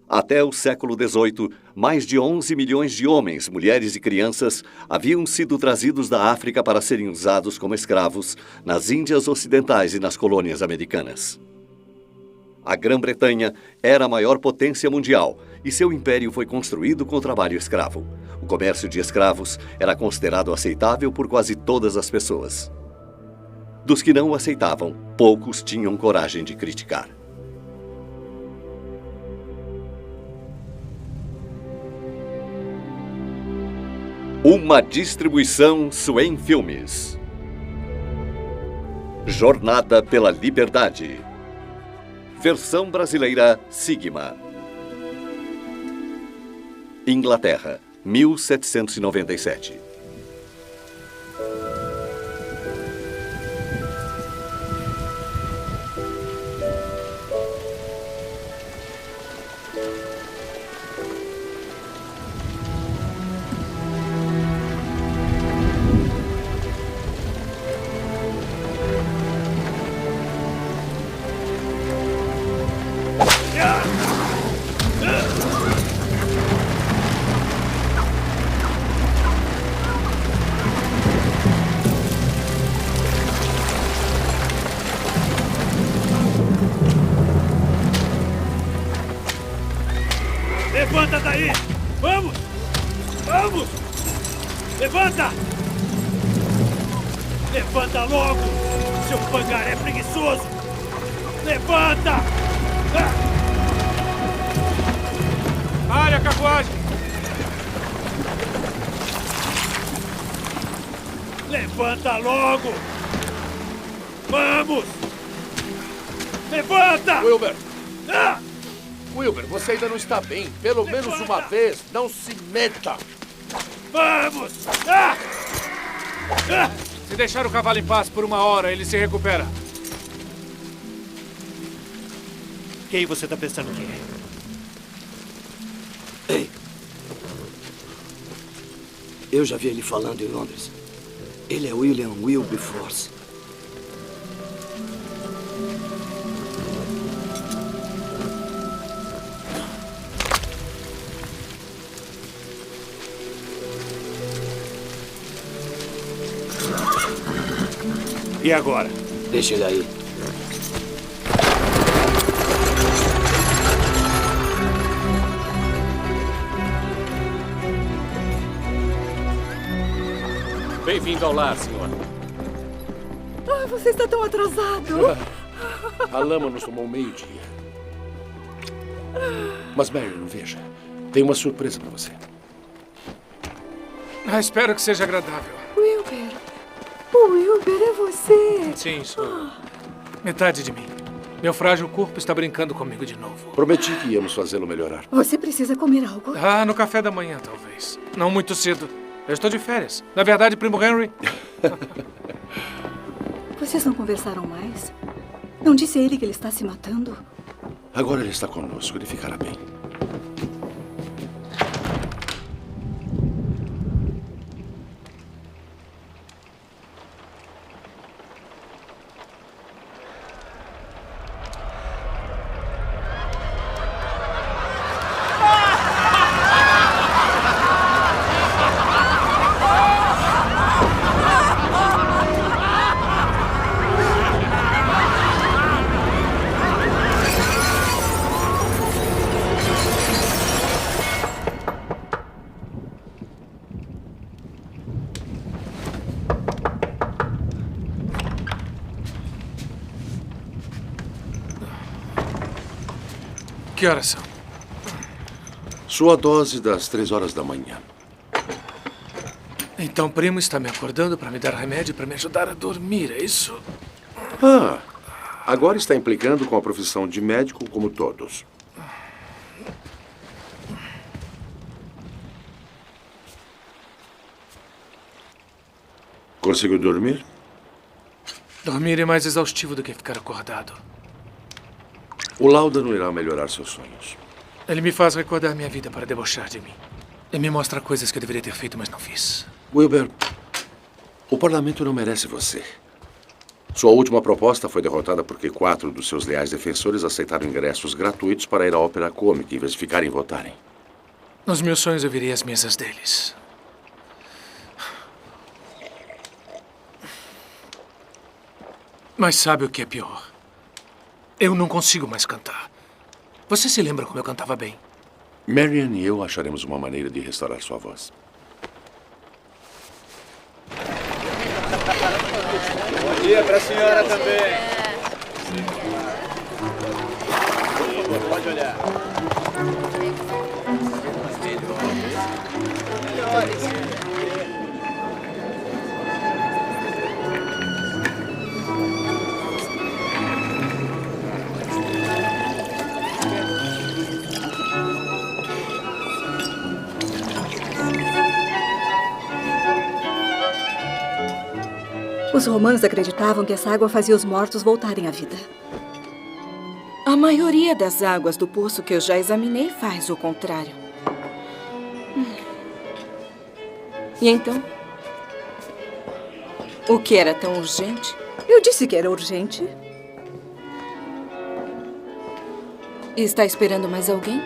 Até o século XVIII, mais de 11 milhões de homens, mulheres e crianças haviam sido trazidos da África para serem usados como escravos nas Índias Ocidentais e nas colônias americanas. A Grã-Bretanha era a maior potência mundial e seu império foi construído com o trabalho escravo. O comércio de escravos era considerado aceitável por quase todas as pessoas. Dos que não o aceitavam, poucos tinham coragem de criticar. Uma distribuição Swain Filmes. Jornada pela Liberdade. Versão brasileira Sigma. Inglaterra, 1797. Levanta daí! Vamos! Vamos! Levanta! Levanta logo! Seu pangaré preguiçoso! Levanta! Pare a carruagem! Levanta logo! Vamos! Levanta! Wilber! Ah! Wilber, você ainda não está bem. Pelo menos uma vez, não se meta. Vamos! Ah! Ah! Se deixar o cavalo em paz por 1 hora, ele se recupera. Quem você está pensando que é? Ei! Eu já vi ele falando em Londres. Ele é William Wilberforce. E agora? Deixa ele aí. Bem-vindo ao lar, senhor. Ah, você está tão atrasado. A lama nos tomou meio-dia. Mas, Marion, veja. Tem uma surpresa para você. Espero que seja agradável. Wilber. O Wilber é você. Sim, sou. Metade de mim. Meu frágil corpo está brincando comigo de novo. Prometi que íamos fazê-lo melhorar. Você precisa comer algo. No café da manhã, talvez. Não muito cedo. Eu estou de férias. Na verdade, primo Henry... Vocês não conversaram mais? Não disse a ele que ele está se matando? Agora ele está conosco. Ele ficará bem. Que horas são? Sua dose das 3 horas da manhã. Então, primo está me acordando para me dar remédio para me ajudar a dormir, é isso? Agora está implicando com a profissão de médico como todos. Conseguiu dormir? Dormir é mais exaustivo do que ficar acordado. O Lauda não irá melhorar seus sonhos. Ele me faz recordar minha vida para debochar de mim. E me mostra coisas que eu deveria ter feito, mas não fiz. Wilber, o parlamento não merece você. Sua última proposta foi derrotada porque 4 dos seus leais defensores aceitaram ingressos gratuitos para ir à ópera cômica em vez de ficarem e votarem. Nos meus sonhos eu virei as mesas deles. Mas sabe o que é pior? Eu não consigo mais cantar. Você se lembra como eu cantava bem? Marian e eu acharemos uma maneira de restaurar sua voz. Bom dia para a senhora também. Pode olhar. Os romanos acreditavam que essa água fazia os mortos voltarem à vida. A maioria das águas do poço que eu já examinei faz o contrário. E então? O que era tão urgente? Eu disse que era urgente. Está esperando mais alguém?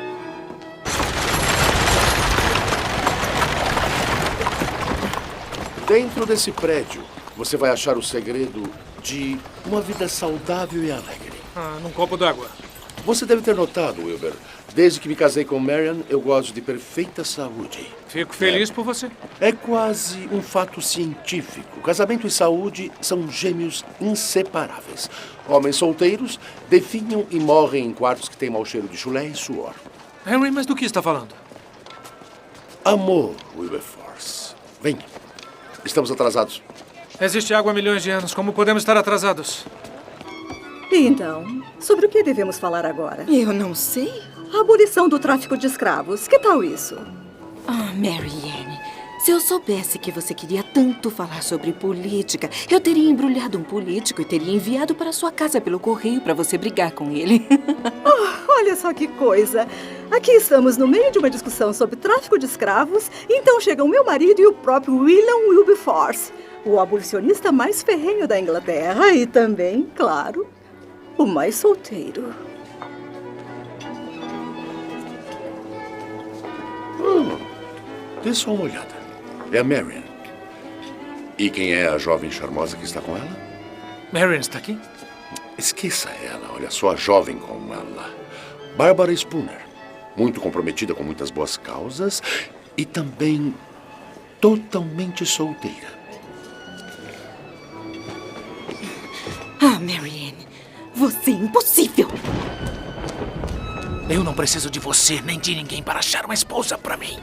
Dentro desse prédio, você vai achar o segredo de uma vida saudável e alegre. Num copo d'água. Você deve ter notado, Wilbur. Desde que me casei com Marian, eu gozo de perfeita saúde. Fico feliz por você. É quase um fato científico. Casamento e saúde são gêmeos inseparáveis. Homens solteiros definham e morrem em quartos que têm mau cheiro de chulé e suor. Henry, mas do que está falando? Amor, Wilberforce. Venha. Estamos atrasados. Existe água há milhões de anos. Como podemos estar atrasados? E então, sobre o que devemos falar agora? Eu não sei. A abolição do tráfico de escravos. Que tal isso? Ah, Marianne, se eu soubesse que você queria tanto falar sobre política, eu teria embrulhado um político e teria enviado para sua casa pelo correio para você brigar com ele. Olha só que coisa. Aqui estamos no meio de uma discussão sobre tráfico de escravos, então chegam meu marido e o próprio William Wilberforce, o abolicionista mais ferrenho da Inglaterra e também, claro, o mais solteiro. Dê só uma olhada. É a Marian. E quem é a jovem charmosa que está com ela? Marian está aqui? Esqueça ela. Olha só a jovem como ela. Barbara Spooner. Muito comprometida com muitas boas causas e também totalmente solteira. Ah, Marianne, você é impossível. Eu não preciso de você nem de ninguém para achar uma esposa para mim.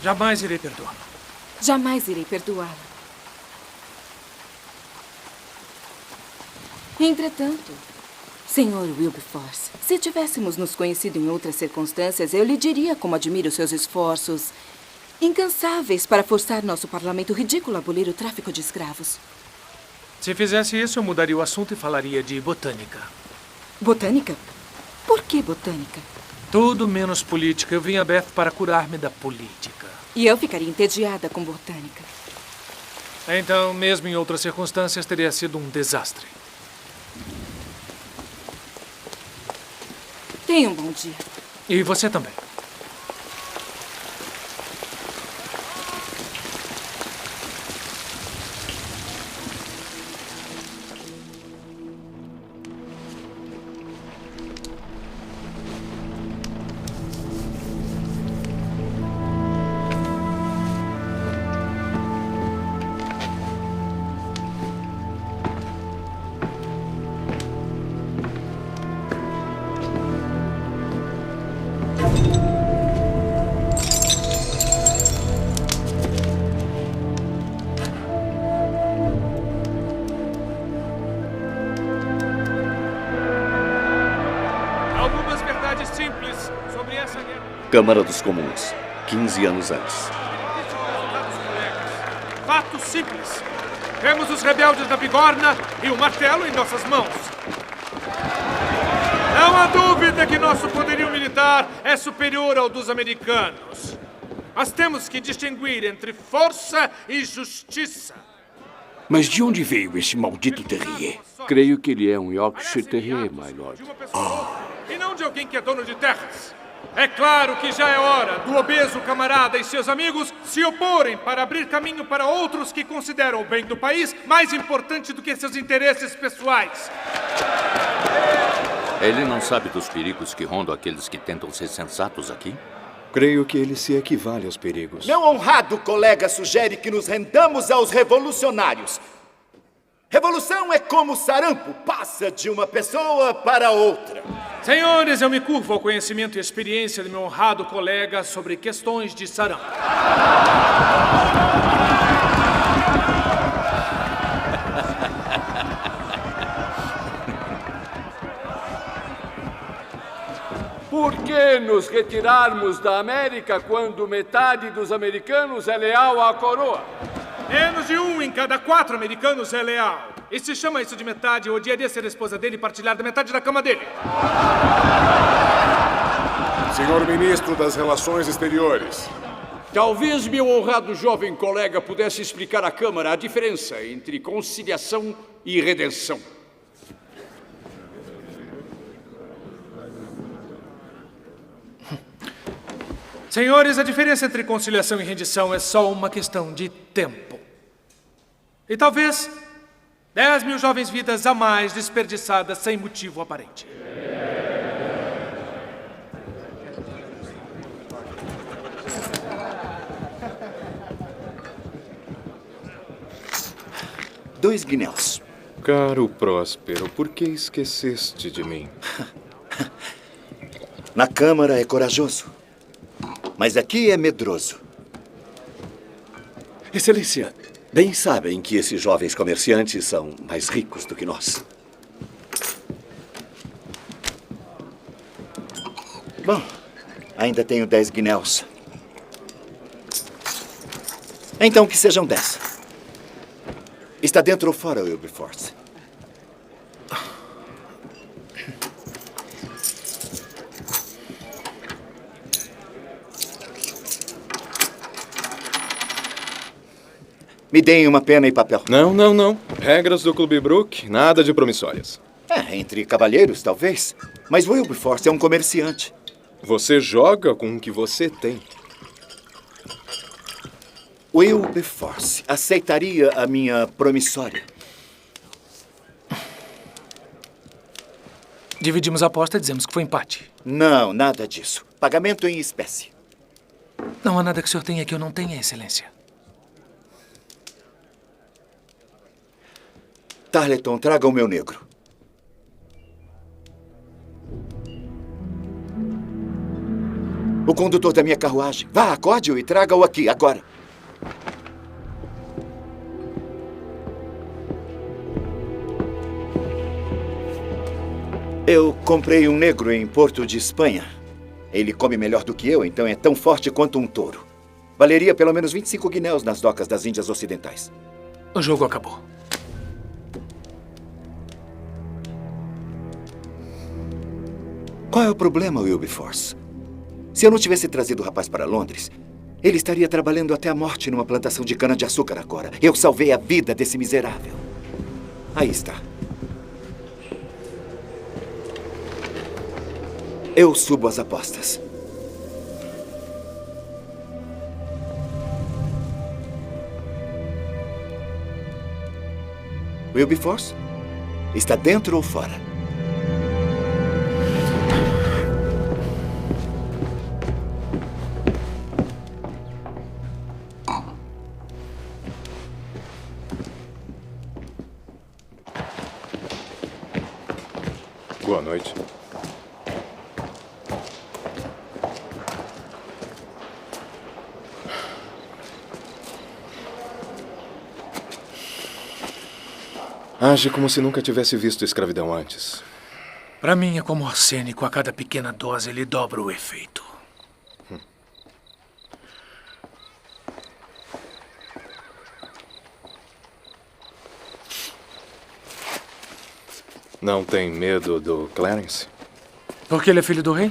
Jamais irei perdoá-lo. Jamais irei perdoá-la. Entretanto, Sr. Wilberforce, se tivéssemos nos conhecido em outras circunstâncias, eu lhe diria como admiro seus esforços incansáveis para forçar nosso parlamento ridículo a abolir o tráfico de escravos. Se fizesse isso, eu mudaria o assunto e falaria de botânica. Botânica? Por que botânica? Tudo menos política. Eu vim a Beth para curar-me da política. E eu ficaria entediada com botânica. Então, mesmo em outras circunstâncias, teria sido um desastre. Tenha um bom dia. E você também. Câmara dos Comuns, 15 anos antes. Fato simples. Temos os rebeldes da bigorna e o martelo em nossas mãos. Não há dúvida que nosso poderio militar é superior ao dos americanos. Mas temos que distinguir entre força e justiça. Mas de onde veio esse maldito terrier? Creio que ele é um Yorkshire Terrier, my lord. E não de alguém que é dono de terras. É claro que já é hora do obeso camarada e seus amigos se oporem para abrir caminho para outros que consideram o bem do país mais importante do que seus interesses pessoais. Ele não sabe dos perigos que rondam aqueles que tentam ser sensatos aqui? Creio que ele se equivale aos perigos. Meu honrado colega sugere que nos rendamos aos revolucionários. Revolução é como sarampo, passa de uma pessoa para outra. Senhores, eu me curvo ao conhecimento e experiência do meu honrado colega sobre questões de sarampo. Por que nos retirarmos da América quando metade dos americanos é leal à coroa? Menos de 1 em cada 4 americanos é leal. E se chama isso de metade, eu odiaria ser a esposa dele e partilhar da metade da cama dele. Senhor Ministro das Relações Exteriores. Talvez meu honrado jovem colega pudesse explicar à Câmara a diferença entre conciliação e redenção. Senhores, a diferença entre conciliação e rendição é só uma questão de tempo. E talvez 10 mil jovens vidas a mais desperdiçadas sem motivo aparente. Dois guinéus. Caro Próspero, por que esqueceste de mim? Na Câmara é corajoso, mas aqui é medroso. Excelência, bem sabem que esses jovens comerciantes são mais ricos do que nós. Bom, ainda tenho 10 guinéus. Então que sejam 10. Está dentro ou fora, Wilberforce? Me deem uma pena e papel. Não. Regras do Clube Brook, nada de promissórias. Entre cavalheiros, talvez. Mas Wilberforce é um comerciante. Você joga com o que você tem. Wilberforce aceitaria a minha promissória? Dividimos a aposta e dizemos que foi empate. Não, nada disso. Pagamento em espécie. Não há nada que o senhor tenha que eu não tenha, Excelência. Tarleton, traga o meu negro. O condutor da minha carruagem. Vá, acorde-o e traga-o aqui, agora. Eu comprei um negro em Porto de Espanha. Ele come melhor do que eu, então é tão forte quanto um touro. Valeria pelo menos 25 guinéus nas docas das Índias Ocidentais. O jogo acabou. Qual é o problema, Wilberforce? Se eu não tivesse trazido o rapaz para Londres, ele estaria trabalhando até a morte numa plantação de cana-de-açúcar agora. Eu salvei a vida desse miserável. Aí está. Eu subo as apostas. Wilberforce? Está dentro ou fora? Boa noite. Age como se nunca tivesse visto escravidão antes. Para mim é como arsênico. A cada pequena dose ele dobra o efeito. Não tem medo do Clarence? Porque ele é filho do rei?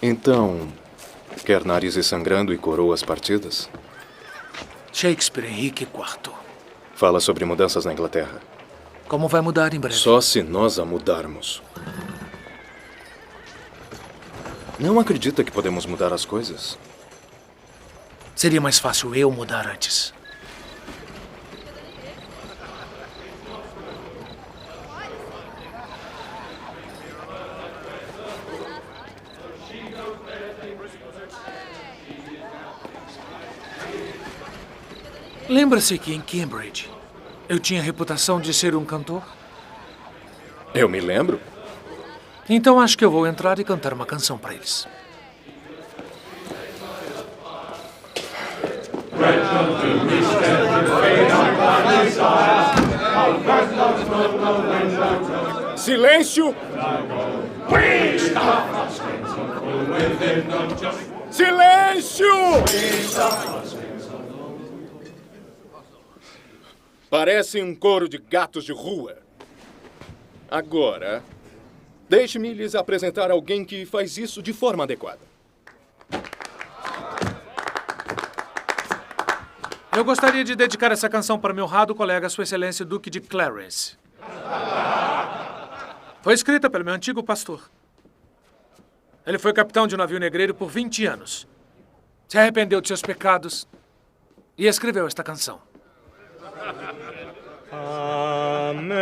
Então, quer narizes sangrando e coroas partidas? Shakespeare, Henrique IV. Fala sobre mudanças na Inglaterra. Como vai mudar em breve? Só se nós a mudarmos. Não acredita que podemos mudar as coisas? Seria mais fácil eu mudar antes. Lembra-se que em Cambridge eu tinha a reputação de ser um cantor? Eu me lembro. Então acho que eu vou entrar e cantar uma canção para eles. Silêncio! Silêncio! Parece um coro de gatos de rua. Agora, deixe-me lhes apresentar alguém que faz isso de forma adequada. Eu gostaria de dedicar essa canção para meu honrado colega, Sua Excelência Duque de Clarence. Foi escrita pelo meu antigo pastor. Ele foi capitão de um navio negreiro por 20 anos. Se arrependeu de seus pecados e escreveu esta canção. Amazing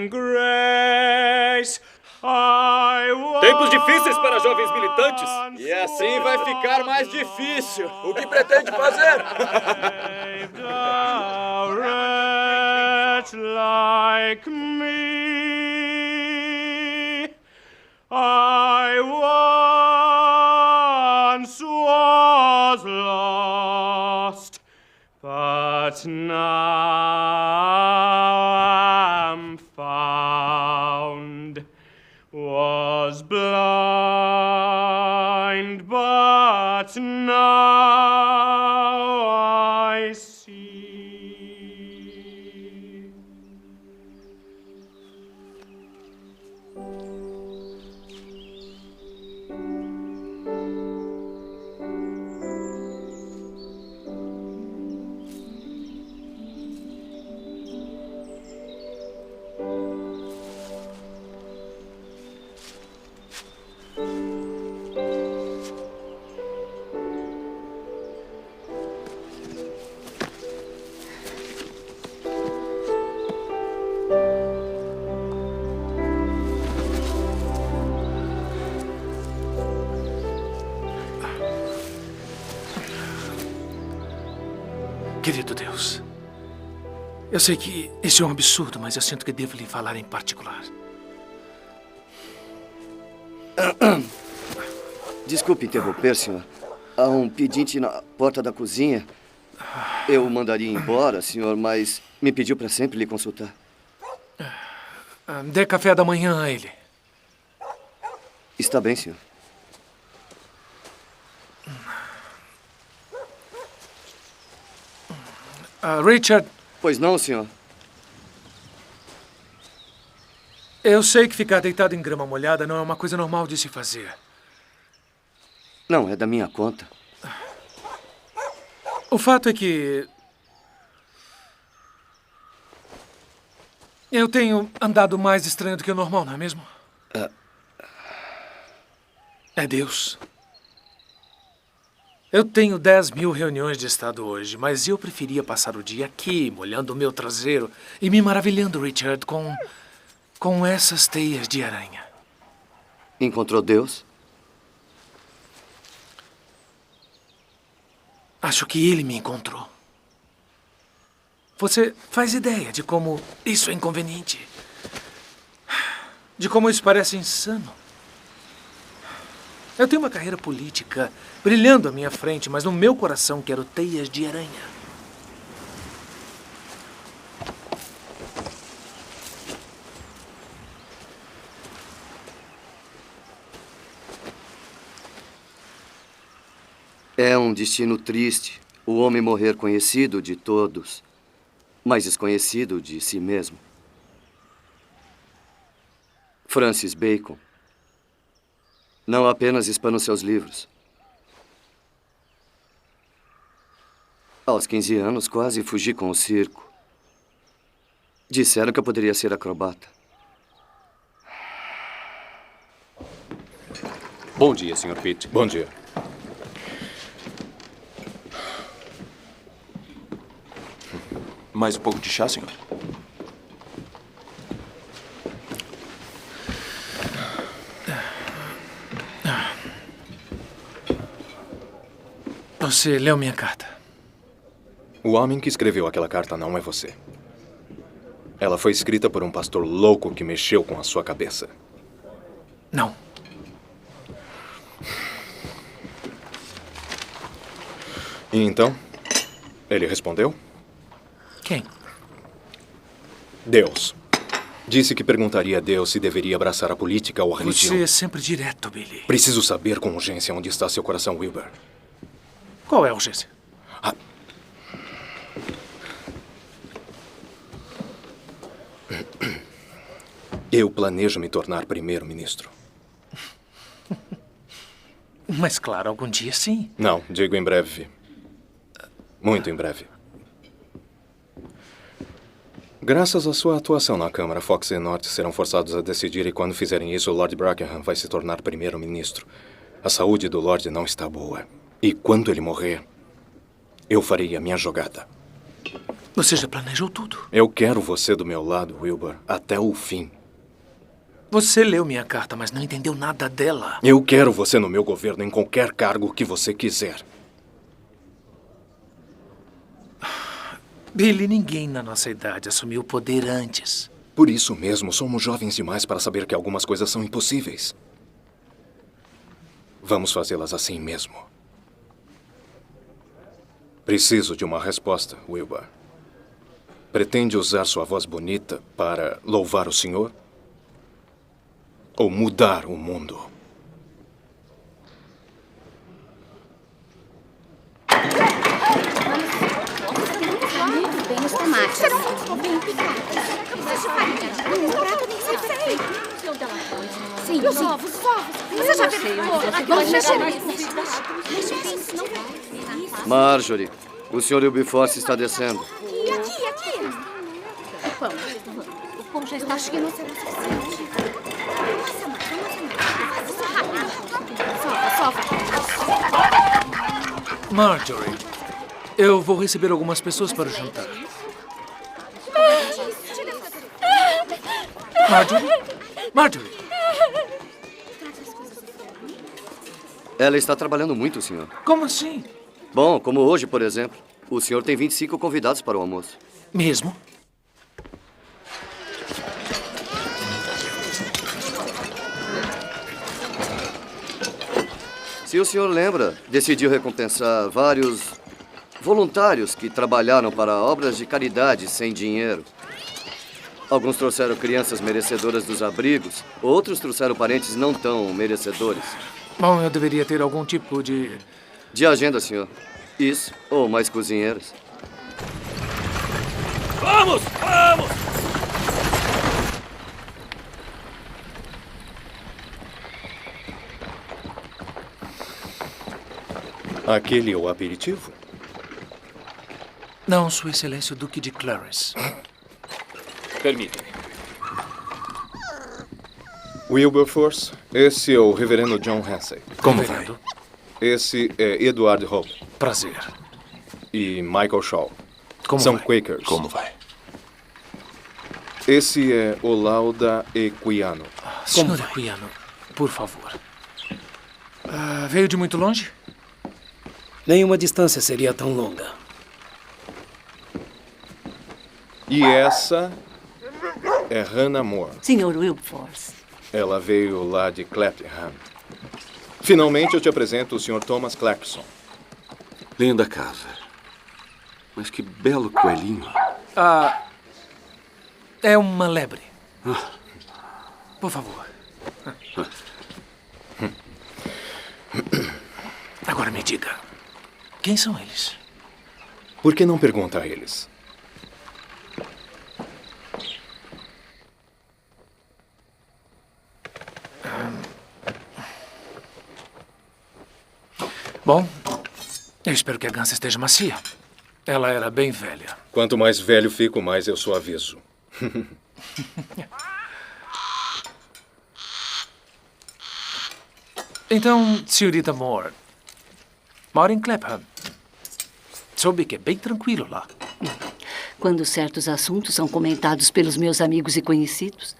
Grace, Tempos difíceis para jovens militantes. E assim vai ficar mais difícil. O que pretende fazer? Like me, I once was lost, but now am found. Was blind, but now I see. Querido Deus, eu sei que isso é um absurdo, mas eu sinto que devo lhe falar em particular. Desculpe interromper, senhor. Há um pedinte na porta da cozinha. Eu o mandaria embora, senhor, mas me pediu para sempre lhe consultar. Dê café da manhã a ele. Está bem, senhor. Richard. Pois não, senhor. Eu sei que ficar deitado em grama molhada não é uma coisa normal de se fazer. Não, é da minha conta. O fato é que eu tenho andado mais estranho do que o normal, não é mesmo? É Deus. Eu tenho 10.000 reuniões de Estado hoje, mas eu preferia passar o dia aqui, molhando o meu traseiro e me maravilhando, Richard, com essas teias de aranha. Encontrou Deus? Acho que ele me encontrou. Você faz ideia de como isso é inconveniente? De como isso parece insano? Eu tenho uma carreira política brilhando à minha frente, mas no meu coração quero teias de aranha. É um destino triste, o homem morrer conhecido de todos. mais desconhecido de si mesmo. Francis Bacon não apenas espana os seus livros. Aos 15 anos, quase fugi com o circo. Disseram que eu poderia ser acrobata. Bom dia, Sr. Pitt. Bom dia. Mais um pouco de chá, senhor? Você leu minha carta? O homem que escreveu aquela carta não é você. Ela foi escrita por um pastor louco que mexeu com a sua cabeça. Não. E então? Ele respondeu? Quem? Deus. Disse que perguntaria a Deus se deveria abraçar a política ou a religião. Você é sempre direto, Billy. Preciso saber com urgência onde está seu coração, Wilbur. Qual é a urgência? Eu planejo me tornar primeiro-ministro. Mas claro, algum dia sim. Não, digo em breve. Muito em breve. Graças à sua atuação na Câmara, Fox e Norte serão forçados a decidir e quando fizerem isso, o Lord Brackenham vai se tornar primeiro-ministro. A saúde do Lorde não está boa. E quando ele morrer, eu farei a minha jogada. Você já planejou tudo? Eu quero você do meu lado, Wilbur, até o fim. Você leu minha carta, mas não entendeu nada dela. Eu quero você no meu governo em qualquer cargo que você quiser. Billy, ninguém na nossa idade assumiu o poder antes. Por isso mesmo, somos jovens demais para saber que algumas coisas são impossíveis. Vamos fazê-las assim mesmo. Preciso de uma resposta, Wilbur. Pretende usar sua voz bonita para louvar o Senhor? Ou mudar o mundo? Muito bem os tomates. Serão bem picados. Sim, os ovos. Você já verificou? Vamos mexer nisso. Marjorie, o Sr. Wilberforce está descendo. Aqui. O pão já está cheio. Marjorie, eu vou receber algumas pessoas para o jantar. Marjorie! Ela está trabalhando muito, senhor. Como assim? Bom, como hoje, por exemplo. O senhor tem 25 convidados para o almoço. Mesmo? Se o senhor lembra, decidiu recompensar vários voluntários que trabalharam para obras de caridade sem dinheiro. Alguns trouxeram crianças merecedoras dos abrigos, outros trouxeram parentes não tão merecedores. Bom, eu deveria ter algum tipo de... De agenda, senhor. Isso, ou mais cozinheiros. Vamos! Aquele é o aperitivo? Não, Sua Excelência, o Duque de Clarence. Permita-me. Wilberforce, esse é o reverendo John Hansey. Como vai? Esse é Edward Hope. Prazer. E Michael Shaw. Como São vai? Quakers. Como vai? Esse é Olauda Equiano. Senhor Equiano, por favor. Veio de muito longe? Nenhuma distância seria tão longa. E essa é Hannah Moore. Sr. Wilberforce. Ela veio lá de Clapham. Finalmente eu te apresento o Sr. Thomas Clarkson. Linda casa. Mas que belo coelhinho. É uma lebre. Por favor. Agora me diga. Quem são eles? Por que não pergunta a eles? Bom, eu espero que a gansa esteja macia. Ela era bem velha. Quanto mais velho fico, mais eu suavizo. Então, senhorita Moore, mora em Clapham. Soube que é bem tranquilo lá. Quando certos assuntos são comentados pelos meus amigos e conhecidos,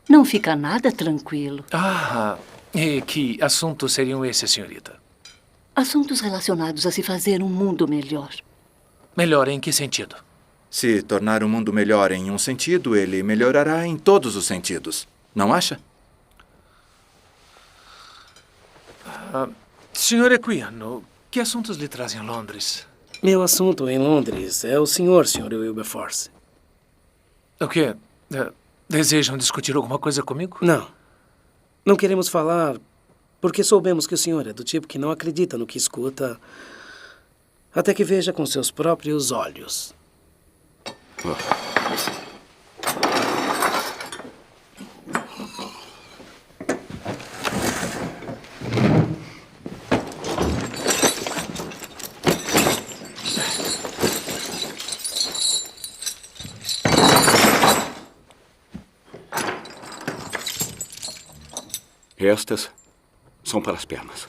não fica nada tranquilo. Ah, e que assuntos seriam esses, senhorita? Assuntos relacionados a se fazer um mundo melhor. Melhor em que sentido? Se tornar o mundo melhor em um sentido, ele melhorará em todos os sentidos. Não acha? Senhor Equiano, que assuntos lhe trazem a Londres? Meu assunto em Londres é o senhor, Sr. Wilberforce. O quê? Desejam discutir alguma coisa comigo? Não. Não queremos falar porque soubemos que o senhor é do tipo que não acredita no que escuta até que veja com seus próprios olhos. Estas são para as pernas.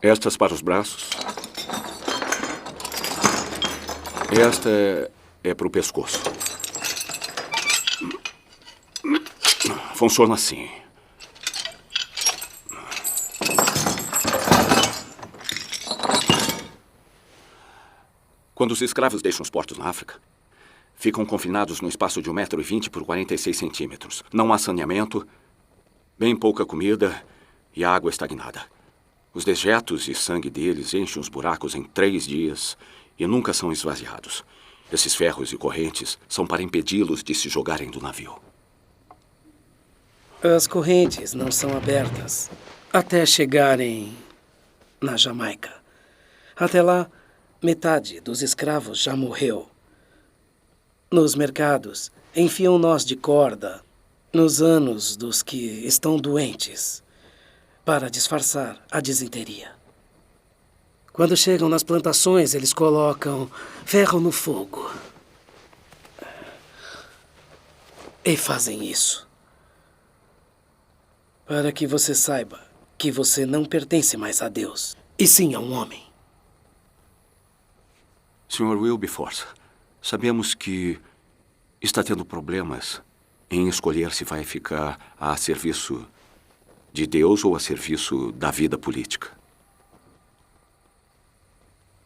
Estas para os braços. Esta é para o pescoço. Funciona assim. Quando os escravos deixam os portos na África, ficam confinados no espaço de 1,20 m por 46 centímetros. Não há saneamento, bem pouca comida e a água estagnada. Os dejetos e sangue deles enchem os buracos em 3 dias e nunca são esvaziados. Esses ferros e correntes são para impedi-los de se jogarem do navio. As correntes não são abertas até chegarem na Jamaica. Até lá, metade dos escravos já morreu. Nos mercados, enfiam nós de corda nos ânus dos que estão doentes para disfarçar a disenteria. Quando chegam nas plantações, eles colocam ferro no fogo. E fazem isso para que você saiba que você não pertence mais a Deus, e sim a um homem. Sr. Wilberforce, sabemos que está tendo problemas em escolher se vai ficar a serviço de Deus ou a serviço da vida política.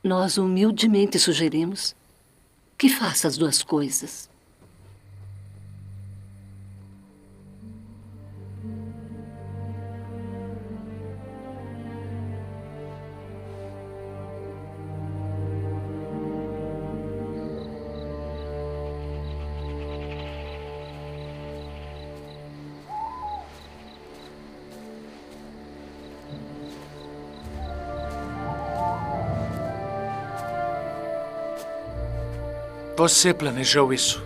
Nós humildemente sugerimos que faça as duas coisas. Você planejou isso?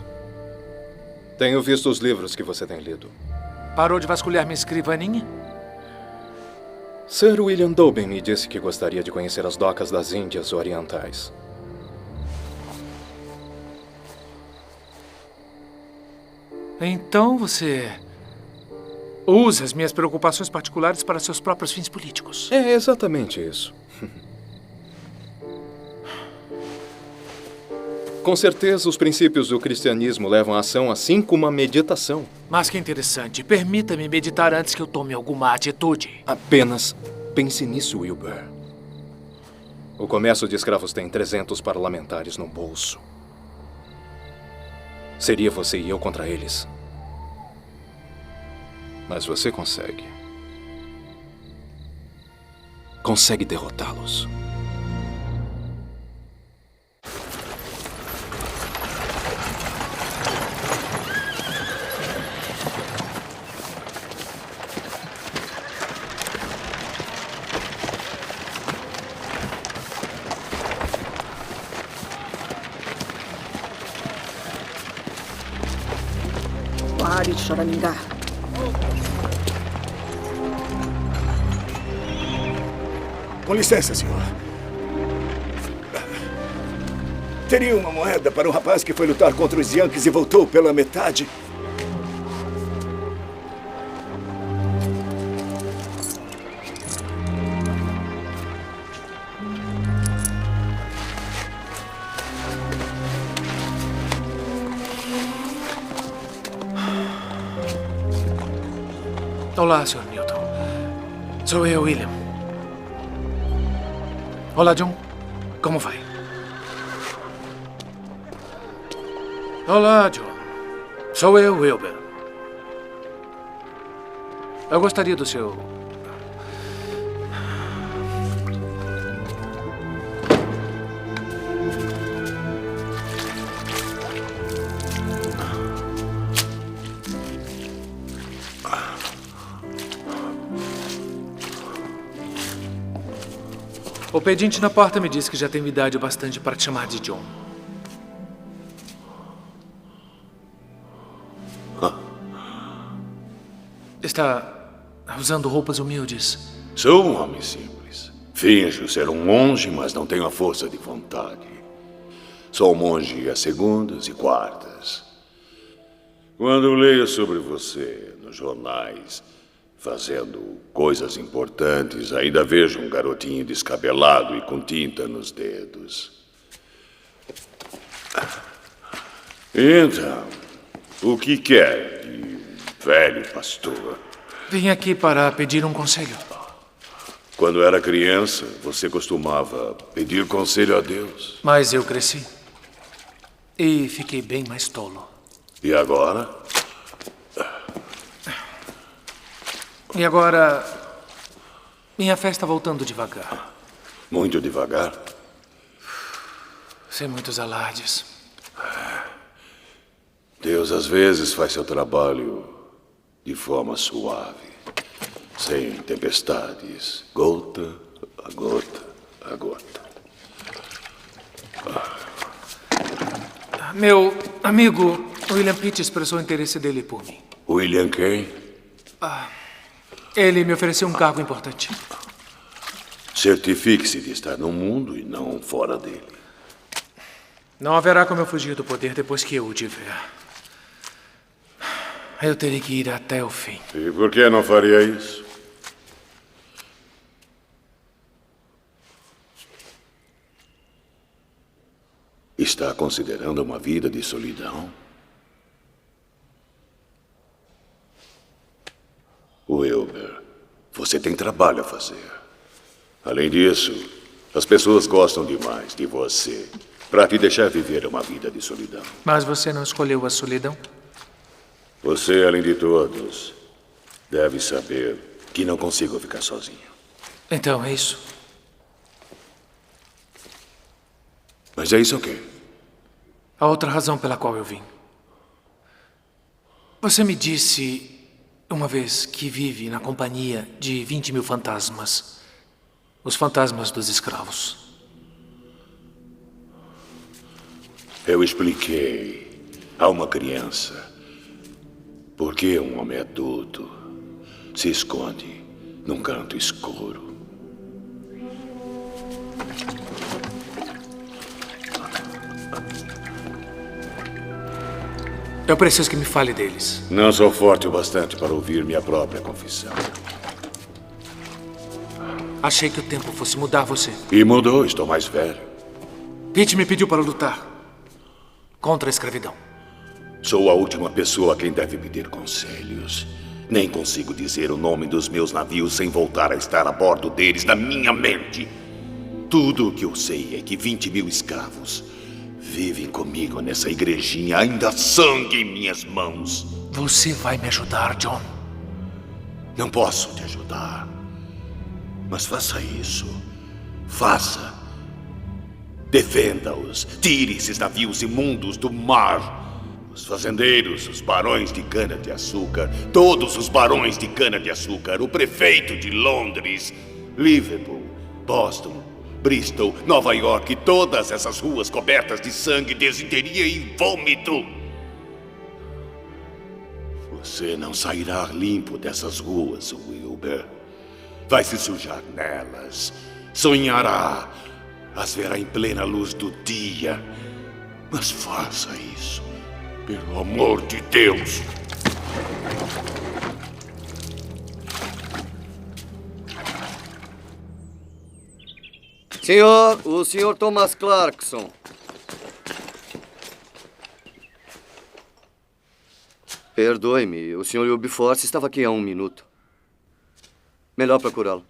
Tenho visto os livros que você tem lido. Parou de vasculhar minha escrivaninha? Sir William Dobbin me disse que gostaria de conhecer as docas das Índias Orientais. Então você usa as minhas preocupações particulares para seus próprios fins políticos. É exatamente isso. Com certeza, os princípios do cristianismo levam à ação assim como a meditação. Mas que interessante. Permita-me meditar antes que eu tome alguma atitude. Apenas pense nisso, Wilbur. O comércio de escravos tem 300 parlamentares no bolso. Seria você e eu contra eles. Mas você consegue. Consegue derrotá-los. Pare de choramingar. Com licença, senhor. Teria uma moeda para um rapaz que foi lutar contra os Yankees e voltou pela metade? Olá, Sr. Newton. Sou eu, William. Olá, John. Como vai? Olá, John. Sou eu, Wilbur. Eu gostaria do seu... O pedinte na porta me disse que já tem idade o bastante para te chamar de John. Está usando roupas humildes. Sou um homem simples. Finjo ser um monge, mas não tenho a força de vontade. Sou um monge às segundas e quartas. Quando leio sobre você nos jornais, fazendo coisas importantes, ainda vejo um garotinho descabelado e com tinta nos dedos. Então, o que quer de um velho pastor? Vim aqui para pedir um conselho. Quando era criança, você costumava pedir conselho a Deus. Mas eu cresci. E fiquei bem mais tolo. E agora? E agora... minha fé está voltando devagar. Muito devagar? Sem muitos alardes. Deus às vezes faz seu trabalho de forma suave, sem tempestades, gota a gota a gota. Meu amigo William Pitt expressou o interesse dele por mim. William quem? Ele me ofereceu um cargo importante. Certifique-se de estar no mundo e não fora dele. Não haverá como eu fugir do poder depois que eu o tiver. Eu terei que ir até o fim. E por que não faria isso? Está considerando uma vida de solidão? Wilbur, você tem trabalho a fazer. Além disso, as pessoas gostam demais de você para te deixar viver uma vida de solidão. Mas você não escolheu a solidão? Você, além de todos, deve saber que não consigo ficar sozinho. Então é isso. Mas é isso o quê? A outra razão pela qual eu vim. Você me disse uma vez que vive na companhia de 20 mil fantasmas. Os fantasmas dos escravos. Eu expliquei a uma criança por que um homem adulto se esconde num canto escuro. Eu preciso que me fale deles. Não sou forte o bastante para ouvir minha própria confissão. Achei que o tempo fosse mudar você. E mudou, estou mais velho. Pete me pediu para lutar contra a escravidão. Sou a última pessoa a quem deve pedir conselhos. Nem consigo dizer o nome dos meus navios sem voltar a estar a bordo deles na minha mente. Tudo o que eu sei é que 20 mil escravos vivem comigo nessa igrejinha, ainda há sangue em minhas mãos. Você vai me ajudar, John? Não posso te ajudar. Mas faça isso. Faça. Defenda-os. Tire esses navios imundos do mar. Os fazendeiros, os barões de cana-de-açúcar, todos os barões de cana-de-açúcar, o prefeito de Londres, Liverpool, Boston, Bristol, Nova York, todas essas ruas cobertas de sangue, desinteria e vômito. Você não sairá limpo dessas ruas, Wilbur. Vai se sujar nelas. Sonhará. As verá em plena luz do dia. Mas faça isso. Pelo amor de Deus. Senhor, o senhor Thomas Clarkson. Perdoe-me, o senhor Wilberforce estava aqui há 1 minuto. Melhor procurá-lo.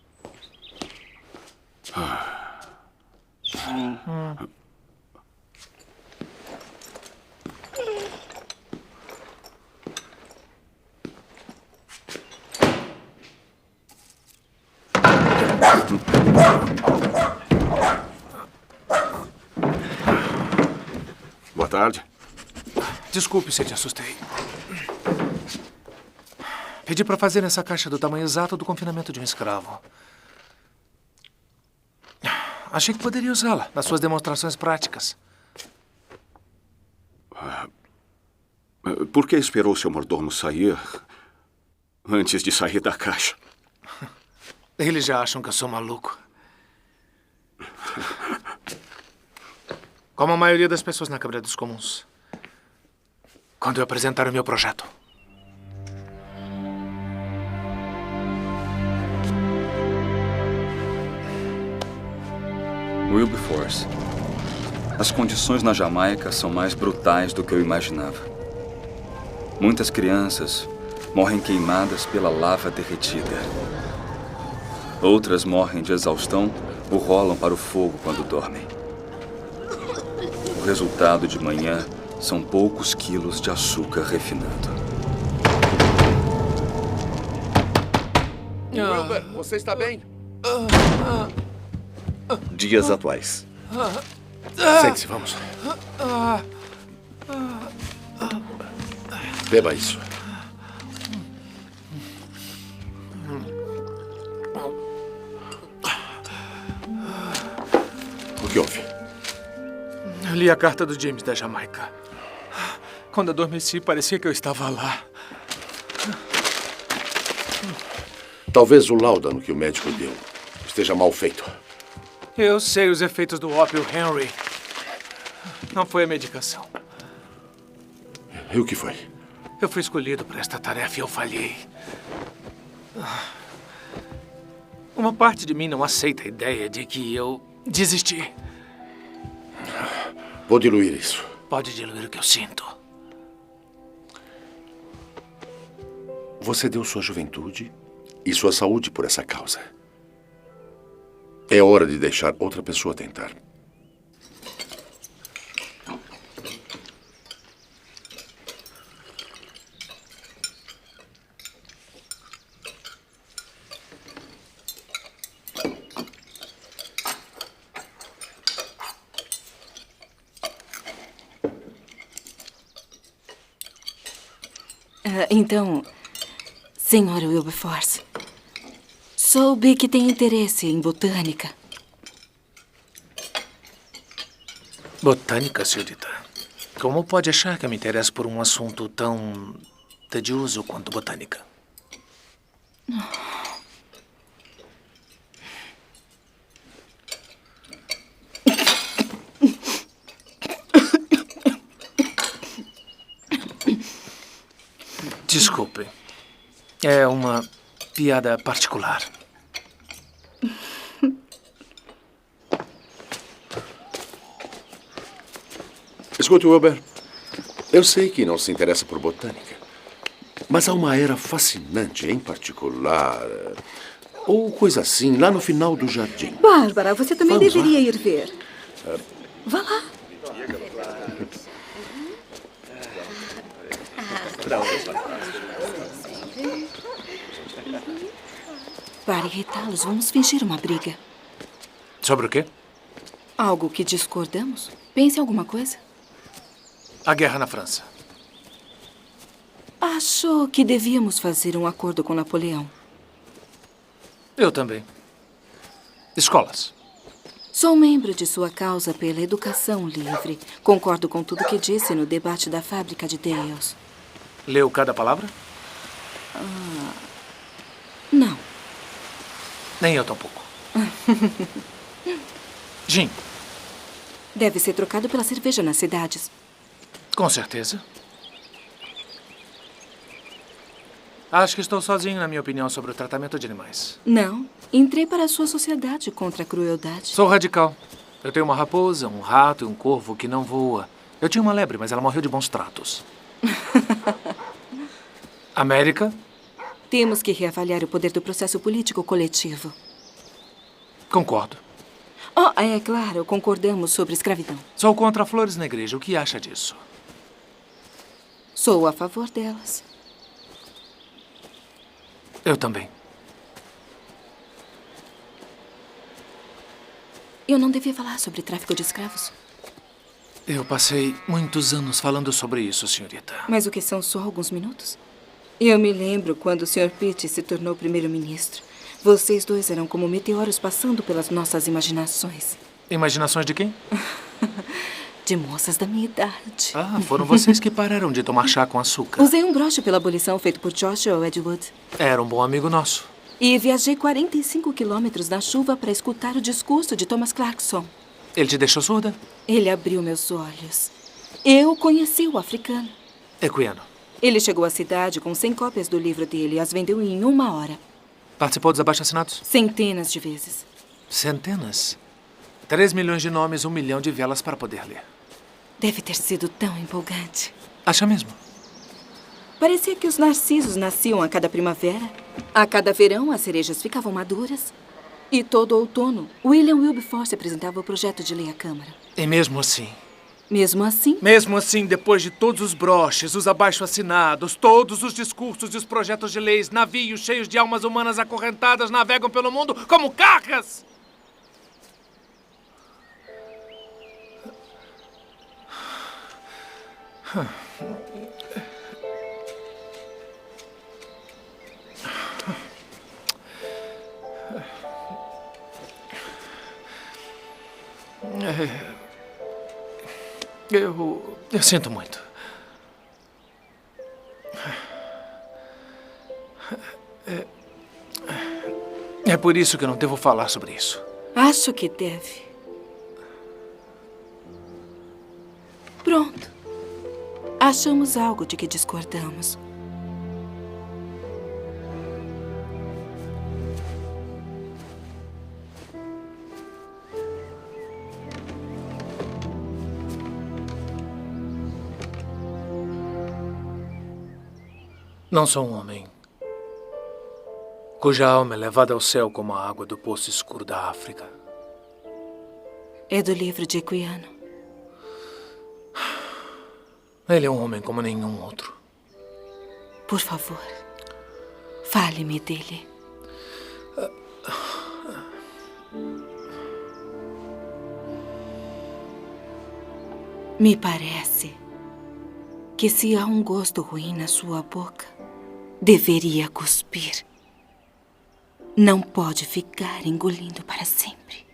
Boa tarde. Desculpe se te assustei. Pedi para fazer essa caixa do tamanho exato do confinamento de um escravo. Achei que poderia usá-la nas suas demonstrações práticas. Por que esperou seu mordomo sair antes de sair da caixa? Eles já acham que eu sou maluco. Como a maioria das pessoas na Câmara dos Comuns. Quando eu apresentar o meu projeto. Wilberforce, as condições na Jamaica são mais brutais do que eu imaginava. Muitas crianças morrem queimadas pela lava derretida. Outras morrem de exaustão ou rolam para o fogo quando dormem. O resultado de manhã são poucos quilos de açúcar refinado. Wilber, você está bem? Dias atuais. Sente-se, vamos. Beba isso. O que houve? Eu li a carta do James da Jamaica. Quando adormeci, parecia que eu estava lá. Talvez o láudano que o médico deu esteja mal feito. Eu sei os efeitos do ópio, Henry. Não foi a medicação. E o que foi? Eu fui escolhido para esta tarefa e eu falhei. Uma parte de mim não aceita a ideia de que eu desisti. Vou diluir isso. Pode diluir o que eu sinto. Você deu sua juventude e sua saúde por essa causa. É hora de deixar outra pessoa tentar. Então, Sr. Wilberforce, soube que tem interesse em botânica. Botânica, senhorita? Como pode achar que eu me interesso por um assunto tão tedioso quanto botânica? Desculpe. É uma piada particular. Escute, Wilber. Eu sei que não se interessa por botânica, mas há uma era fascinante em particular, ou coisa assim, lá no final do jardim. Bárbara, você também Vamos deveria lá. ir ver. Vá lá. Para irritá-los, vamos fingir uma briga. Sobre o quê? Algo que discordamos? Pense em alguma coisa. A guerra na França. Achou que devíamos fazer um acordo com Napoleão. Eu também. Escolas. Sou membro de sua causa pela educação livre. Concordo com tudo que disse no debate da fábrica de Deus. Leu cada palavra? Não. Nem eu tampouco. Gin. Deve ser trocado pela cerveja nas cidades. Com certeza. Acho que estou sozinho na minha opinião sobre o tratamento de animais. Não. Entrei para a sua sociedade contra a crueldade. Sou radical. Eu tenho uma raposa, um rato e um corvo que não voa. Eu tinha uma lebre, mas ela morreu de bons tratos. América? Temos que reavaliar o poder do processo político coletivo. Concordo. Oh, é claro, concordamos sobre escravidão. Sou contra flores na igreja. O que acha disso? Sou a favor delas. Eu também. Eu não devia falar sobre tráfico de escravos. Eu passei muitos anos falando sobre isso, senhorita. Mas o que são só alguns minutos? Eu me lembro quando o Sr. Pitt se tornou primeiro-ministro. Vocês dois eram como meteoros passando pelas nossas imaginações. Imaginações de quem? De moças da minha idade. Ah, foram vocês que pararam de tomar chá com açúcar. Usei um broche pela abolição feito por Joshua Wedgwood. Era um bom amigo nosso. E viajei 45 quilômetros na chuva para escutar o discurso de Thomas Clarkson. Ele te deixou surda? Ele abriu meus olhos. Eu conheci o africano. Equiano. Ele chegou à cidade com 100 cópias do livro dele e as vendeu em 1 hora. Participou dos abaixo-assinados? Centenas de vezes. Centenas? 3 milhões de nomes, 1 milhão de velas para poder ler. Deve ter sido tão empolgante. Acha mesmo? Parecia que os narcisos nasciam a cada primavera. A cada verão, as cerejas ficavam maduras. E todo outono, William Wilberforce apresentava o projeto de lei à Câmara. E mesmo assim? Mesmo assim? Mesmo assim, depois de todos os broches, os abaixo-assinados, todos os discursos e os projetos de leis, navios cheios de almas humanas acorrentadas navegam pelo mundo como cargas! Eu sinto muito. É por isso que eu não devo falar sobre isso. Acho que deve. Pronto. Achamos algo de que discordamos. Não sou um homem cuja alma é levada ao céu como a água do poço escuro da África. É do livro de Equiano. Ele é um homem como nenhum outro. Por favor, fale-me dele. Me parece que se há um gosto ruim na sua boca, deveria cuspir. Não pode ficar engolindo para sempre.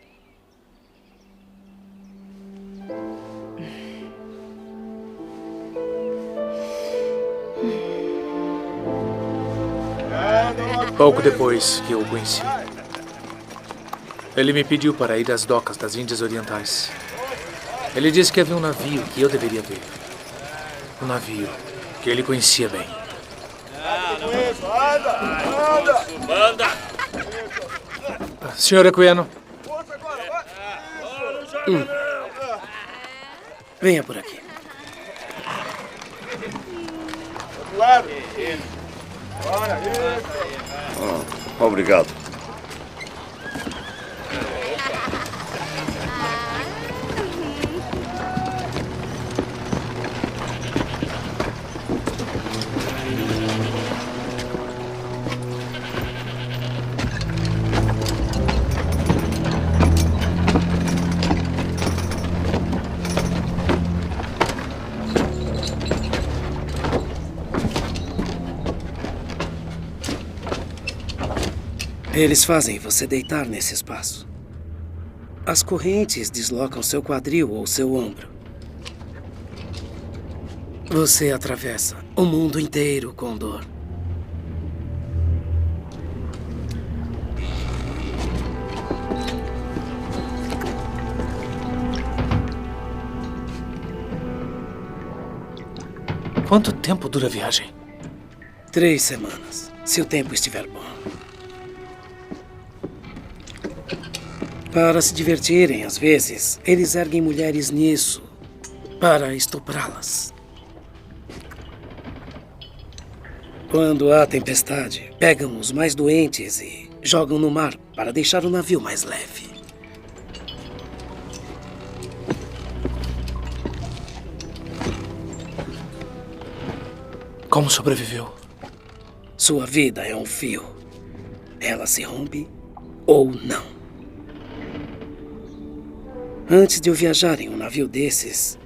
Pouco depois que eu o conheci, ele me pediu para ir às docas das Índias Orientais. Ele disse que havia um navio que eu deveria ver. Um navio que ele conhecia bem. Banda! Senhor Equiano. Venha por aqui. Obrigado. Eles fazem você deitar nesse espaço. As correntes deslocam seu quadril ou seu ombro. Você atravessa o mundo inteiro com dor. Quanto tempo dura a viagem? 3 semanas, se o tempo estiver bom. Para se divertirem, às vezes, eles erguem mulheres nisso para estuprá-las. Quando há tempestade, pegam os mais doentes e jogam no mar para deixar o navio mais leve. Como sobreviveu? Sua vida é um fio. Ela se rompe ou não. Antes de eu viajar em um navio desses,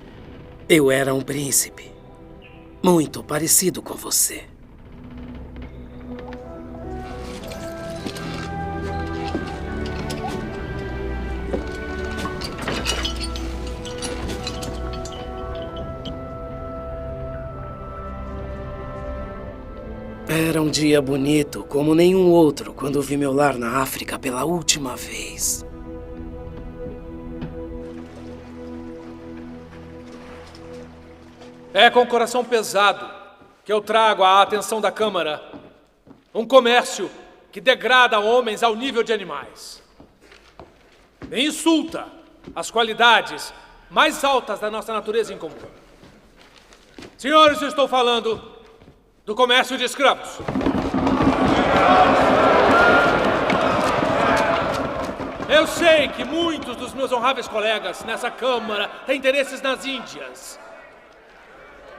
eu era um príncipe. Muito parecido com você. Era um dia bonito, como nenhum outro, quando vi meu lar na África pela última vez. É com o coração pesado que eu trago à atenção da Câmara um comércio que degrada homens ao nível de animais. E insulta as qualidades mais altas da nossa natureza em comum. Senhores, eu estou falando do comércio de escravos. Eu sei que muitos dos meus honráveis colegas nessa Câmara têm interesses nas Índias.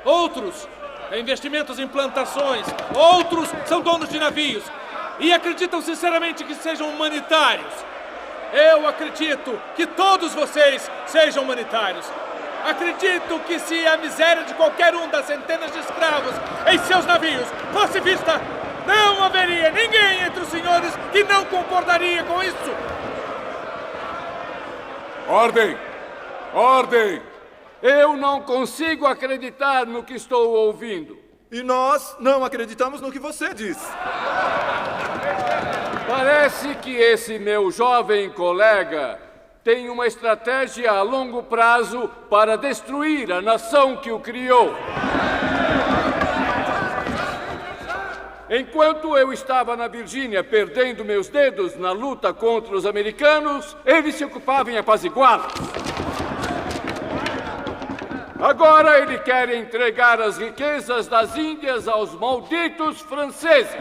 Outros têm investimentos em plantações. Outros são donos de navios e acreditam sinceramente que sejam humanitários. Eu acredito que todos vocês sejam humanitários. Acredito que se a miséria de qualquer um das centenas de escravos em seus navios fosse vista, não haveria ninguém entre os senhores que não concordaria com isso. Ordem! Ordem! Eu não consigo acreditar no que estou ouvindo. E nós não acreditamos no que você diz. Parece que esse meu jovem colega tem uma estratégia a longo prazo para destruir a nação que o criou. Enquanto eu estava na Virgínia perdendo meus dedos na luta contra os americanos, ele se ocupava em apaziguá-los. Agora ele quer entregar as riquezas das Índias aos malditos franceses.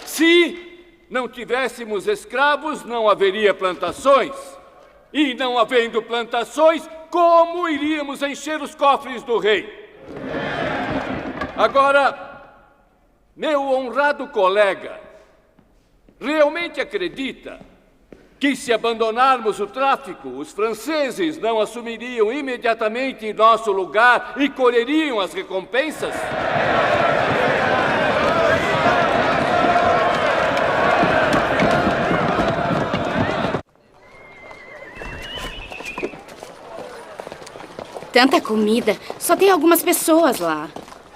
Se não tivéssemos escravos, não haveria plantações. E não havendo plantações, como iríamos encher os cofres do rei? Agora, meu honrado colega realmente acredita que, se abandonarmos o tráfico, os franceses não assumiriam imediatamente nosso lugar e colheriam as recompensas? Tanta comida. Só tem algumas pessoas lá.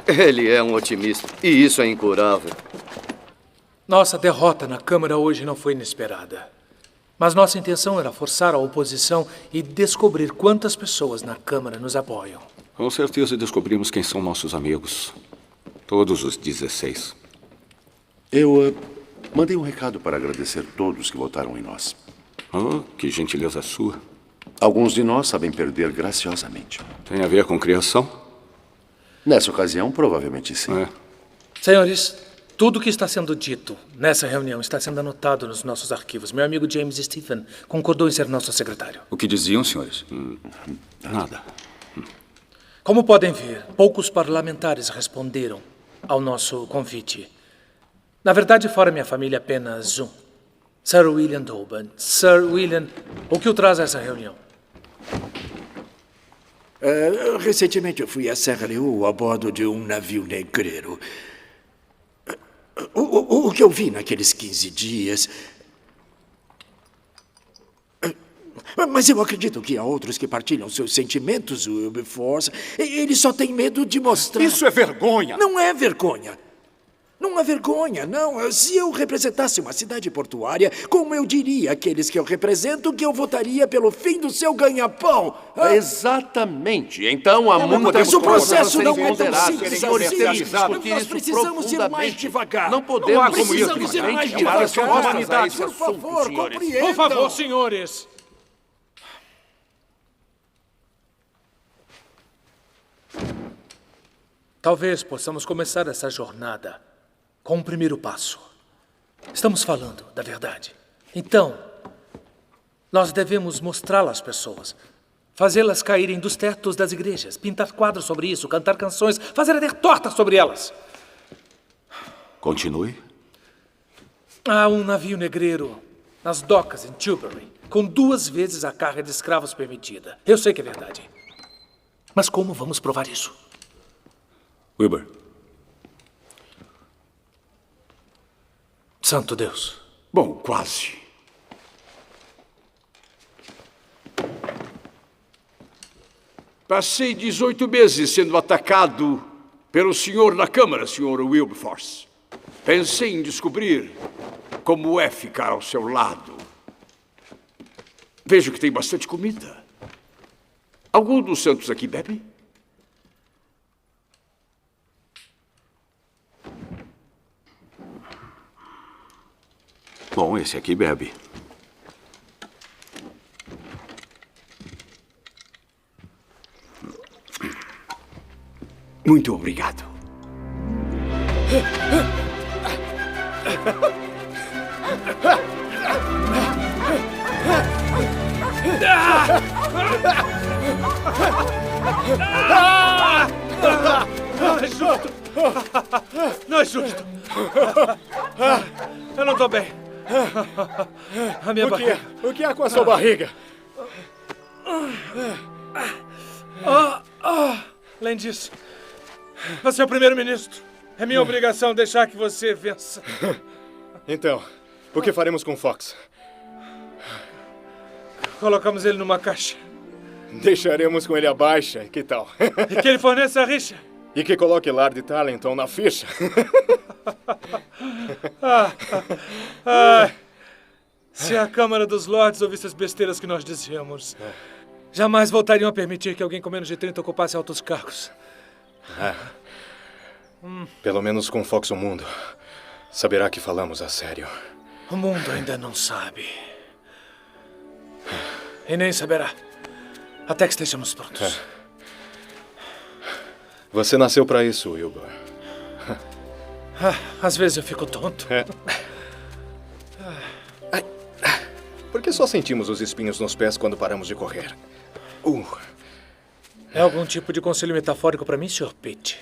Ele é um otimista, e isso é incurável. Nossa derrota na Câmara hoje não foi inesperada. Mas nossa intenção era forçar a oposição e descobrir quantas pessoas na Câmara nos apoiam. Com certeza descobrimos quem são nossos amigos. Todos os 16. Eu mandei um recado para agradecer todos que votaram em nós. Oh, que gentileza sua. Alguns de nós sabem perder graciosamente. Tem a ver com criação? Nessa ocasião, provavelmente sim. Senhores, tudo o que está sendo dito nessa reunião está sendo anotado nos nossos arquivos. Meu amigo James Stephen concordou em ser nosso secretário. O que diziam, senhores? Nada. Como podem ver, poucos parlamentares responderam ao nosso convite. Na verdade, fora minha família, apenas um. Sir William Dolben. Sir William, o que o traz a essa reunião? Recentemente eu fui a Serra Leoa a bordo de um navio negreiro. O que eu vi naqueles 15 dias... Mas eu acredito que há outros que partilham seus sentimentos, Wilberforce. Eles só têm medo de mostrar... Isso é vergonha! Não é vergonha. Não há vergonha, não. Se eu representasse uma cidade portuária, como eu diria àqueles que eu represento que eu votaria pelo fim do seu ganha-pão? Exatamente. Então há muito Mas o processo não é tão ponderar, simples senhores, assim. temos que discutir Nós isso precisamos ir mais profundamente. devagar. Não podemos Nós precisamos ir mais virar as devagar. costas a esse Por assunto, favor, senhores. compreendam. Por favor, senhores. Talvez possamos começar essa jornada com um primeiro passo. Estamos falando da verdade. Então, nós devemos mostrá-la às pessoas. Fazê-las caírem dos tetos das igrejas, pintar quadros sobre isso, cantar canções, fazer até tortas sobre elas. Continue. Há um navio negreiro nas docas em Tilbury, com 2 vezes a carga de escravos permitida. Eu sei que é verdade. Mas como vamos provar isso? Wilbur. Santo Deus. Bom, quase. Passei 18 meses sendo atacado pelo senhor na Câmara, senhor Wilberforce. Pensei em descobrir como é ficar ao seu lado. Vejo que tem bastante comida. Algum dos santos aqui bebe? Bom, esse aqui bebe. Muito obrigado. Não é justo! Não é justo! Eu não estou bem. A minha barriga. O que é com a sua barriga? Além disso, você é o primeiro-ministro. É minha obrigação deixar que você vença. Então, o que faremos com Fox? Colocamos ele numa caixa. Deixaremos com ele a baixa, que tal? E que ele forneça a rixa. E que coloque Lord Tarleton na ficha. Se a Câmara dos Lords ouvisse as besteiras que nós dizíamos, jamais voltariam a permitir que alguém com menos de 30 ocupasse altos cargos. Pelo menos com Fox o mundo saberá que falamos a sério. O mundo ainda não sabe. E nem saberá. Até que estejamos prontos. Você nasceu para isso, Wilbur. Às vezes eu fico tonto. Por que só sentimos os espinhos nos pés quando paramos de correr? É algum tipo de conselho metafórico para mim, Sr. Pitt?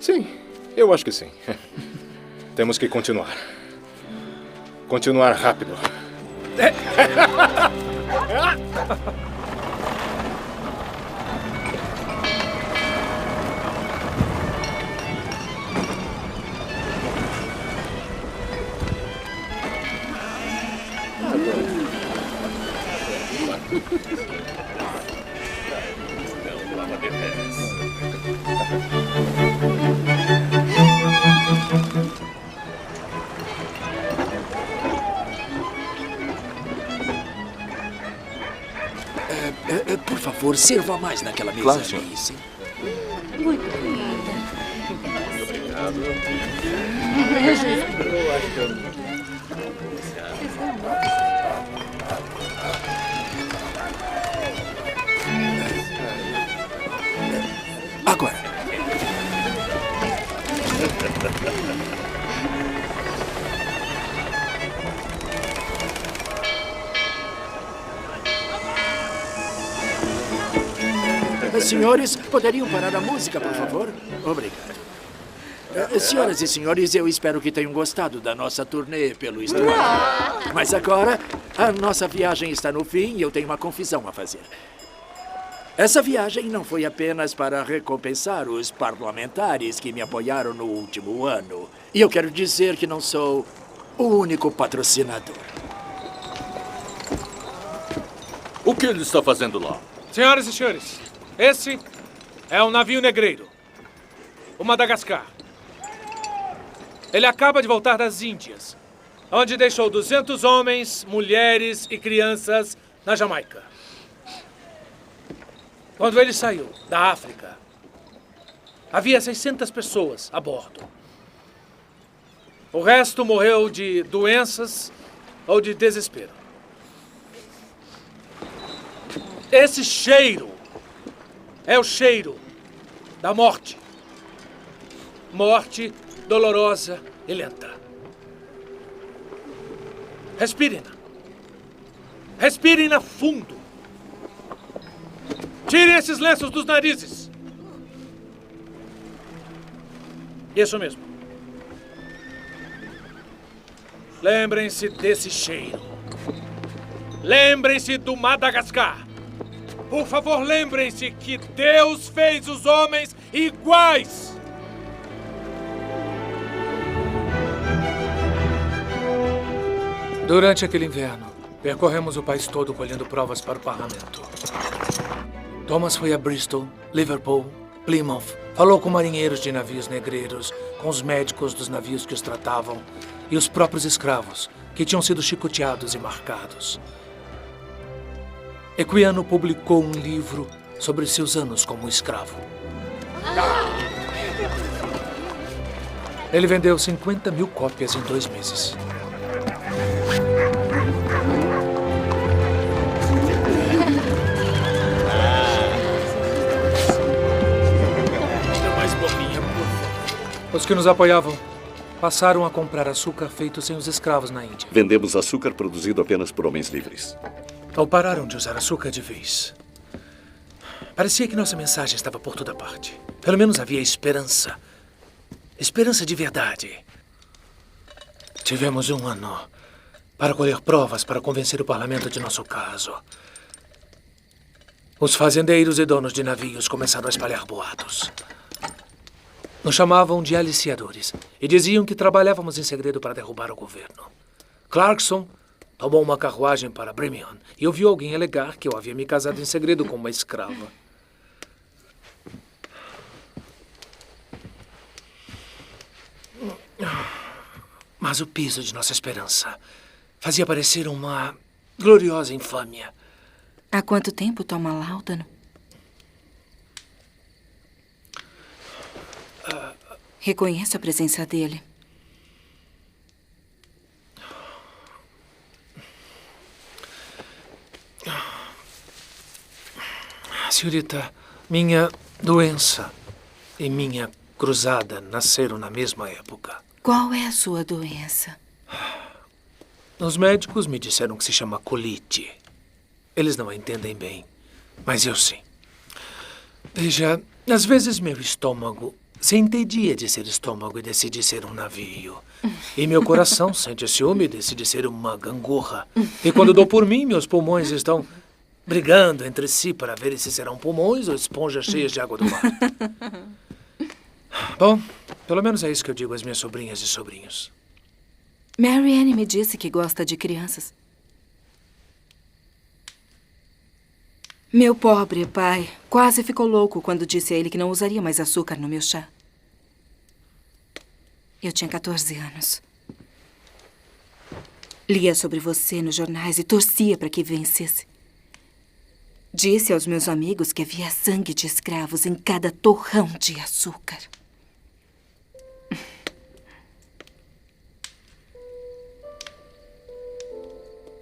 Sim, eu acho que sim. Temos que continuar. Continuar rápido. Por favor, sirva mais naquela mesa. Claro, senhor. ali, sim. Muito obrigada. Agora. Senhores, poderiam parar a música, por favor? Obrigado. Senhoras e senhores, eu espero que tenham gostado da nossa turnê pelo estado. Mas agora, a nossa viagem está no fim e eu tenho uma confissão a fazer. Essa viagem não foi apenas para recompensar os parlamentares que me apoiaram no último ano. E eu quero dizer que não sou o único patrocinador. O que ele está fazendo lá? Senhoras e senhores, esse é um navio negreiro. O Madagascar. Ele acaba de voltar das Índias, onde deixou 200 homens, mulheres e crianças na Jamaica. Quando ele saiu da África, havia 600 pessoas a bordo. O resto morreu de doenças ou de desespero. Esse cheiro é o cheiro da morte. Morte dolorosa e lenta. Respirem-na. Respirem-na fundo. Tirem esses lenços dos narizes. Isso mesmo. Lembrem-se desse cheiro. Lembrem-se do Madagascar. Por favor, lembrem-se que Deus fez os homens iguais. Durante aquele inverno, percorremos o país todo colhendo provas para o parlamento. Thomas foi a Bristol, Liverpool, Plymouth, falou com marinheiros de navios negreiros, com os médicos dos navios que os tratavam e os próprios escravos, que tinham sido chicoteados e marcados. Equiano publicou um livro sobre seus anos como escravo. Ele vendeu 50 mil cópias em 2 meses. Os que nos apoiavam passaram a comprar açúcar feito sem os escravos na Índia. Vendemos açúcar produzido apenas por homens livres. Ou pararam de usar açúcar de vez. Parecia que nossa mensagem estava por toda parte. Pelo menos havia esperança. Esperança de verdade. Tivemos 1 ano para colher provas para convencer o parlamento de nosso caso. Os fazendeiros e donos de navios começaram a espalhar boatos. Nos chamavam de aliciadores e diziam que trabalhávamos em segredo para derrubar o governo. Clarkson tomou uma carruagem para Birmingham e ouviu alguém alegar que eu havia me casado em segredo com uma escrava. Mas o piso de nossa esperança fazia parecer uma gloriosa infâmia. Há quanto tempo toma láudano? Reconheço a presença dele. Senhorita, minha doença e minha cruzada nasceram na mesma época. Qual é a sua doença? Os médicos me disseram que se chama colite. Eles não a entendem bem, mas eu sim. Veja, às vezes meu estômago se entedia de ser estômago e decide ser um navio. E meu coração sente ciúme e decide ser uma gangorra. E quando dou por mim, meus pulmões estão brigando entre si para ver se serão pulmões ou esponjas cheias de água do mar. Bom, pelo menos é isso que eu digo às minhas sobrinhas e sobrinhos. Marianne me disse que gosta de crianças. Meu pobre pai quase ficou louco quando disse a ele que não usaria mais açúcar no meu chá. Eu tinha 14 anos. Lia sobre você nos jornais e torcia para que vencesse. Disse aos meus amigos que havia sangue de escravos em cada torrão de açúcar.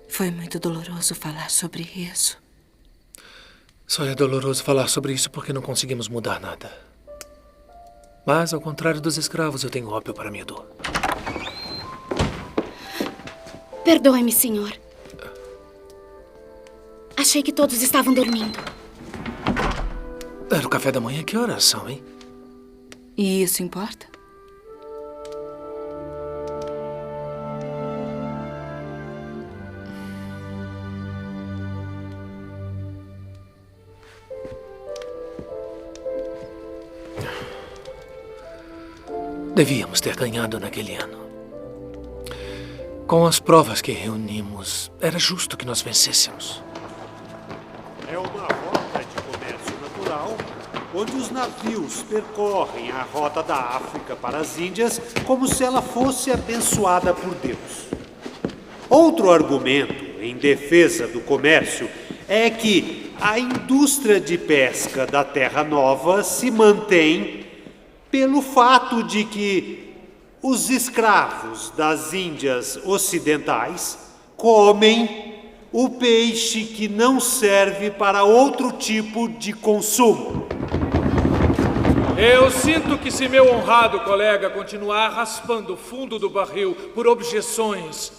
Foi muito doloroso falar sobre isso. Só é doloroso falar sobre isso porque não conseguimos mudar nada. Mas, ao contrário dos escravos, eu tenho ópio para minha dor. Perdoe-me, senhor. Achei que todos estavam dormindo. Era o café da manhã? Que horas são, hein? E isso importa? Devíamos ter ganhado naquele ano. Com as provas que reunimos, era justo que nós vencêssemos. É uma rota de comércio natural onde os navios percorrem a rota da África para as Índias como se ela fosse abençoada por Deus. Outro argumento em defesa do comércio é que a indústria de pesca da Terra Nova se mantém pelo fato de que os escravos das Índias Ocidentais comem o peixe que não serve para outro tipo de consumo. Eu sinto que se meu honrado colega continuar raspando o fundo do barril por objeções,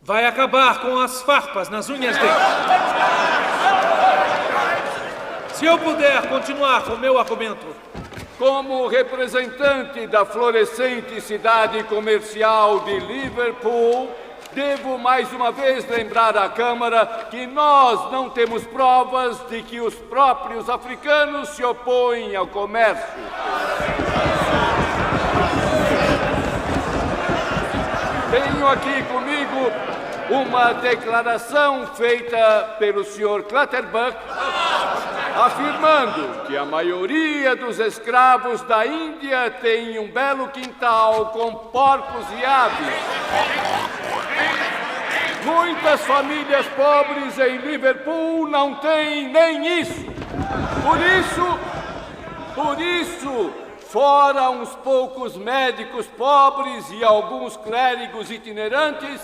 vai acabar com as farpas nas unhas dele. Se eu puder continuar com o meu argumento. Como representante da florescente cidade comercial de Liverpool, devo mais uma vez lembrar à Câmara que nós não temos provas de que os próprios africanos se opõem ao comércio. Tenho aqui comigo uma declaração feita pelo Sr. Clutterbuck, afirmando que a maioria dos escravos da Índia tem um belo quintal com porcos e aves. Muitas famílias pobres em Liverpool não têm nem isso. Por isso, fora uns poucos médicos pobres e alguns clérigos itinerantes,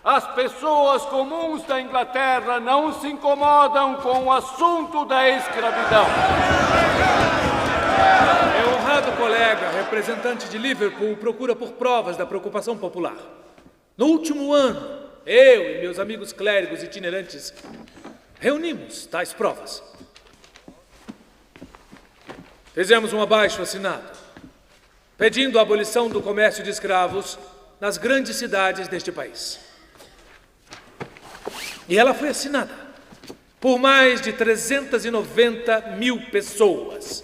as pessoas comuns da Inglaterra não se incomodam com o assunto da escravidão. Meu honrado colega, representante de Liverpool, procura por provas da preocupação popular. No último ano, eu e meus amigos clérigos itinerantes reunimos tais provas. Fizemos um abaixo-assinado, pedindo a abolição do comércio de escravos nas grandes cidades deste país. E ela foi assinada por mais de 390 mil pessoas.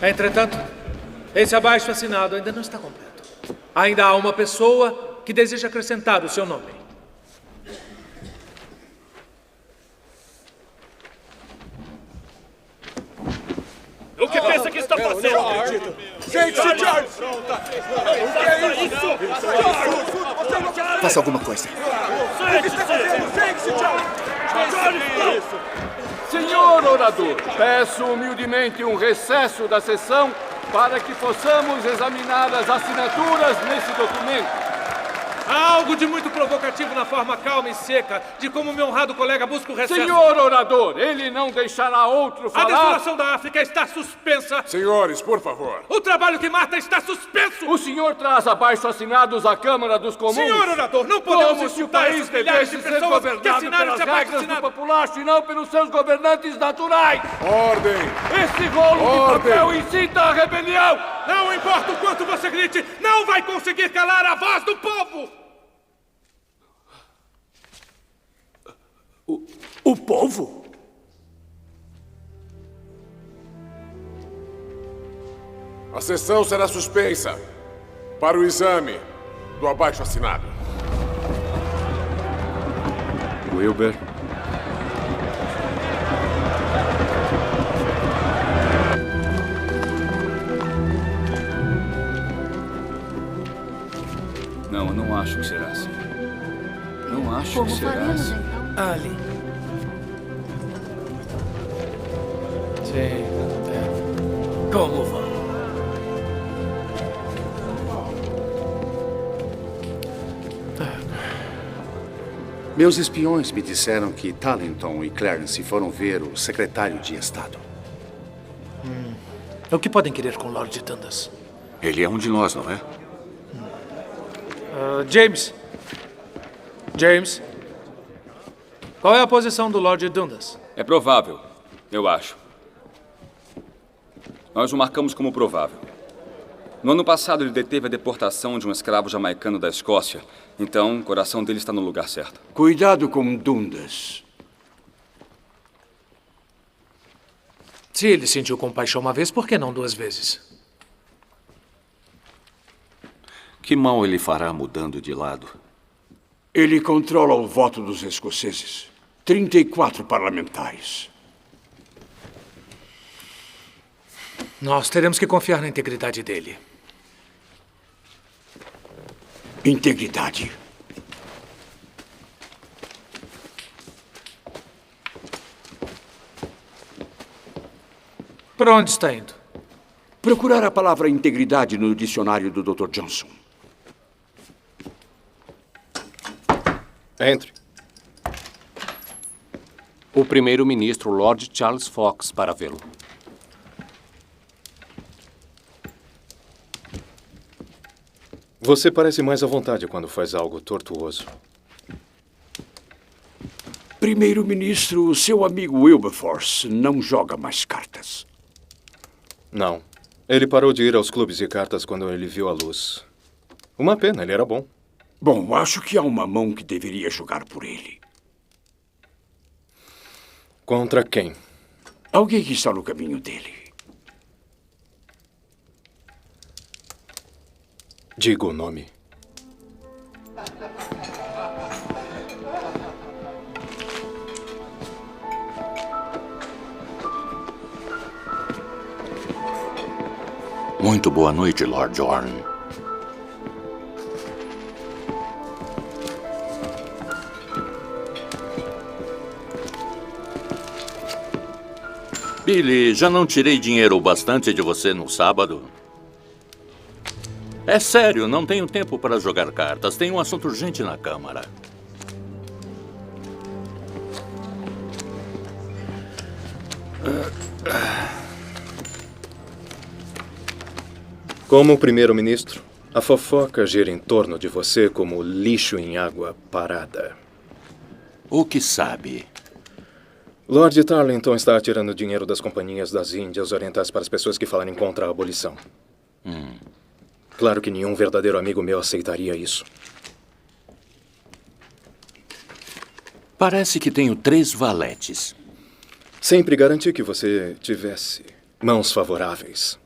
Entretanto, esse abaixo-assinado ainda não está completo. Ainda há uma pessoa que deseja acrescentar o seu nome. O que pensa que está fazendo? Não acredito. Gente, George! O que é isso? George! Faça alguma coisa. O que está fazendo? Gente, George! Senhor orador, peço humildemente um recesso da sessão para que possamos examinar as assinaturas nesse documento. Há algo de muito provocativo na forma calma e seca de como meu honrado colega busca o recesso. Senhor orador, ele não deixará outro falar. A desolação da África está suspensa. Senhores, por favor. O trabalho que mata está suspenso. O senhor traz abaixo-assinados à Câmara dos Comuns. Senhor orador, não podemos como se o insultar país devesse ser governado pelas regras do popular e não pelos seus governantes naturais. Ordem. Esse rolo de papel incita a rebelião. Não importa o quanto você grite, não vai conseguir calar a voz do povo. O povo? A sessão será suspensa para o exame do abaixo-assinado. Wilbur. Não, eu não acho que será assim. Não acho que será assim. Ali. Sim. Como vão? Meus espiões me disseram que Tallenton e Clarence foram ver o secretário de Estado. O que podem querer com Lord Dundas? Ele é um de nós, não é? James. Qual é a posição do Lord Dundas? É provável, eu acho. Nós o marcamos como provável. No ano passado, ele deteve a deportação de um escravo jamaicano da Escócia. Então, o coração dele está no lugar certo. Cuidado com Dundas. Se ele sentiu compaixão uma vez, por que não duas vezes? Que mal ele fará mudando de lado? Ele controla o voto dos escoceses. 34 parlamentares. Nós teremos que confiar na integridade dele. Integridade. Para onde está indo? Procurar a palavra integridade no dicionário do Dr. Johnson. Entre. O primeiro-ministro Lord Charles Fox para vê-lo. Você parece mais à vontade quando faz algo tortuoso. Primeiro-ministro, seu amigo Wilberforce não joga mais cartas. Não. Ele parou de ir aos clubes de cartas quando ele viu a luz. Uma pena, ele era bom. Bom, acho que há uma mão que deveria jogar por ele. Contra quem? Alguém que está no caminho dele. Diga o nome. Muito boa noite, Lord Jorn. Billy, já não tirei dinheiro o bastante de você no sábado? É sério, não tenho tempo para jogar cartas. Tenho um assunto urgente na Câmara. Como primeiro-ministro, a fofoca gira em torno de você como lixo em água parada. O que sabe? Lord Tarleton está tirando dinheiro das companhias das Índias Orientais para as pessoas que falarem contra a abolição. Claro que nenhum verdadeiro amigo meu aceitaria isso. Parece que tenho 3 valetes. Sempre garanti que você tivesse mãos favoráveis.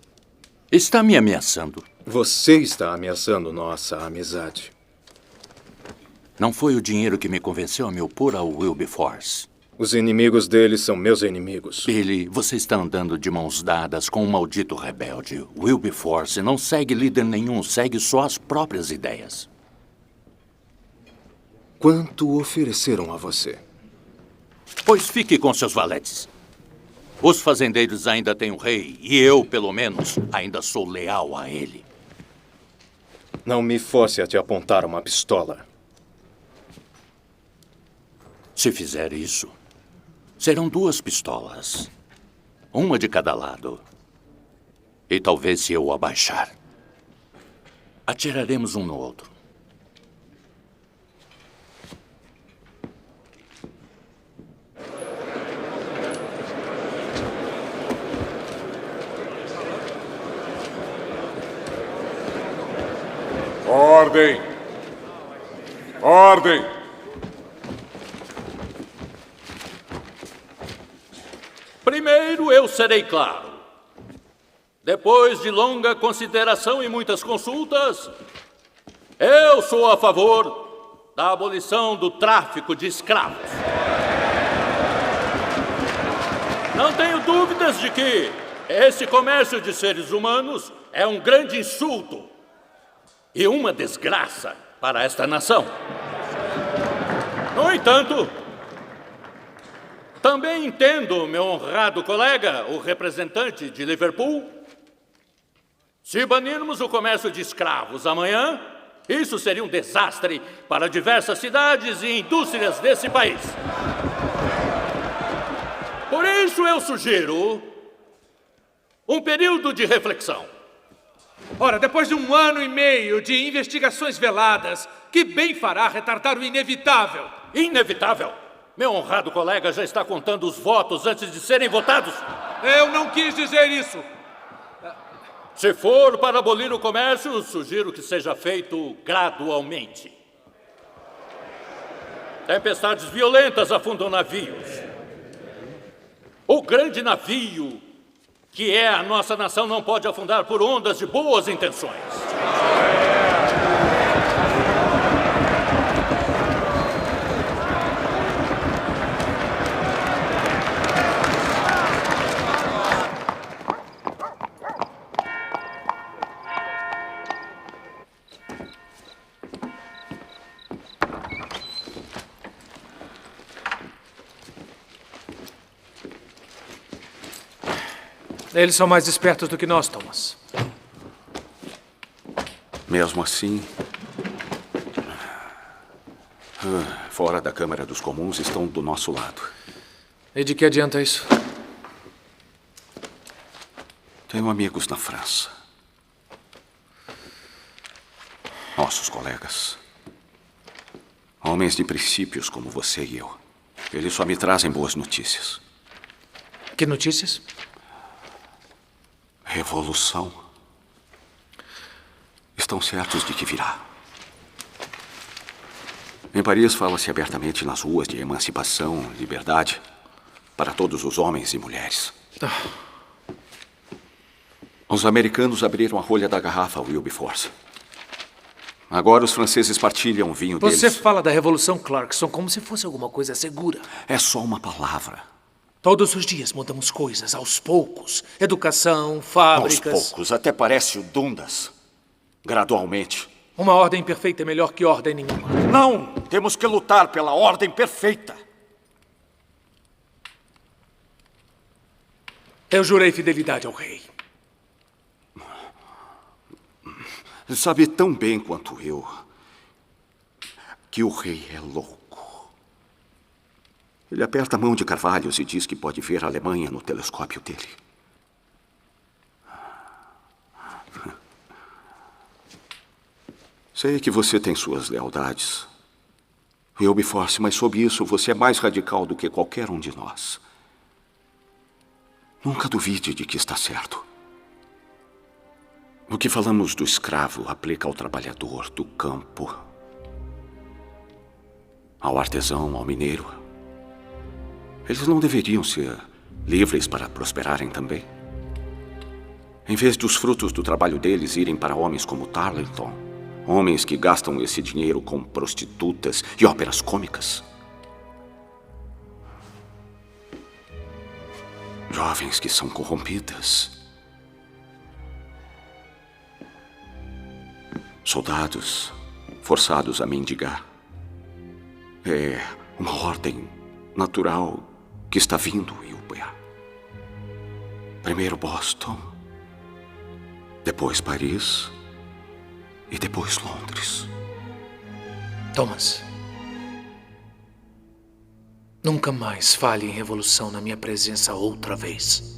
Está me ameaçando? Você está ameaçando nossa amizade. Não foi o dinheiro que me convenceu a me opor ao Wilberforce. Os inimigos deles são meus inimigos. Billy, você está andando de mãos dadas com um maldito rebelde. Wilberforce não segue líder nenhum, segue só as próprias ideias. Quanto ofereceram a você? Pois fique com seus valetes. Os fazendeiros ainda têm um rei, e eu, pelo menos, ainda sou leal a ele. Não me force a te apontar uma pistola. Se fizer isso, serão 2 pistolas. Uma de cada lado. E talvez se eu abaixar, atiraremos um no outro. Ordem! Ordem! Primeiro eu serei claro. Depois de longa consideração e muitas consultas, eu sou a favor da abolição do tráfico de escravos. Não tenho dúvidas de que esse comércio de seres humanos é um grande insulto e uma desgraça para esta nação. No entanto, também entendo, meu honrado colega, o representante de Liverpool. Se banirmos o comércio de escravos amanhã, isso seria um desastre para diversas cidades e indústrias desse país. Por isso eu sugiro um período de reflexão. Ora, depois de 1 ano e meio de investigações veladas, que bem fará retardar o inevitável? Inevitável? Meu honrado colega já está contando os votos antes de serem votados? Eu não quis dizer isso. Se for para abolir o comércio, sugiro que seja feito gradualmente. Tempestades violentas afundam navios. O grande navio que é a nossa nação não pode afundar por ondas de boas intenções. Eles são mais espertos do que nós, Thomas. Mesmo assim, fora da Câmara dos Comuns, estão do nosso lado. E de que adianta isso? Tenho amigos na França. Nossos colegas. Homens de princípios como você e eu. Eles só me trazem boas notícias. Que notícias? Revolução. Estão certos de que virá. Em Paris fala-se abertamente nas ruas de emancipação, liberdade para todos os homens e mulheres. Os americanos abriram a rolha da garrafa Wilberforce. Agora os franceses partilham o vinho deles. Você fala da Revolução Clarkson como se fosse alguma coisa segura. É só uma palavra. Todos os dias mudamos coisas, aos poucos. Educação, fábricas... Aos poucos, até parece o Dundas. Gradualmente. Uma ordem perfeita é melhor que ordem nenhuma. Não! Temos que lutar pela ordem perfeita. Eu jurei fidelidade ao rei. Sabe tão bem quanto eu que o rei é louco. Ele aperta a mão de Carvalhos e diz que pode ver a Alemanha no telescópio dele. Sei que você tem suas lealdades, Wilberforce, mas sob isso você é mais radical do que qualquer um de nós. Nunca duvide de que está certo. O que falamos do escravo aplica ao trabalhador do campo, ao artesão, ao mineiro. Eles não deveriam ser livres para prosperarem também? Em vez dos frutos do trabalho deles irem para homens como Tarleton, homens que gastam esse dinheiro com prostitutas e óperas cômicas. Jovens que são corrompidas. Soldados forçados a mendigar. É uma ordem natural que está vindo, Wilbur. Primeiro Boston, depois Paris e depois Londres. Thomas, nunca mais fale em revolução na minha presença outra vez.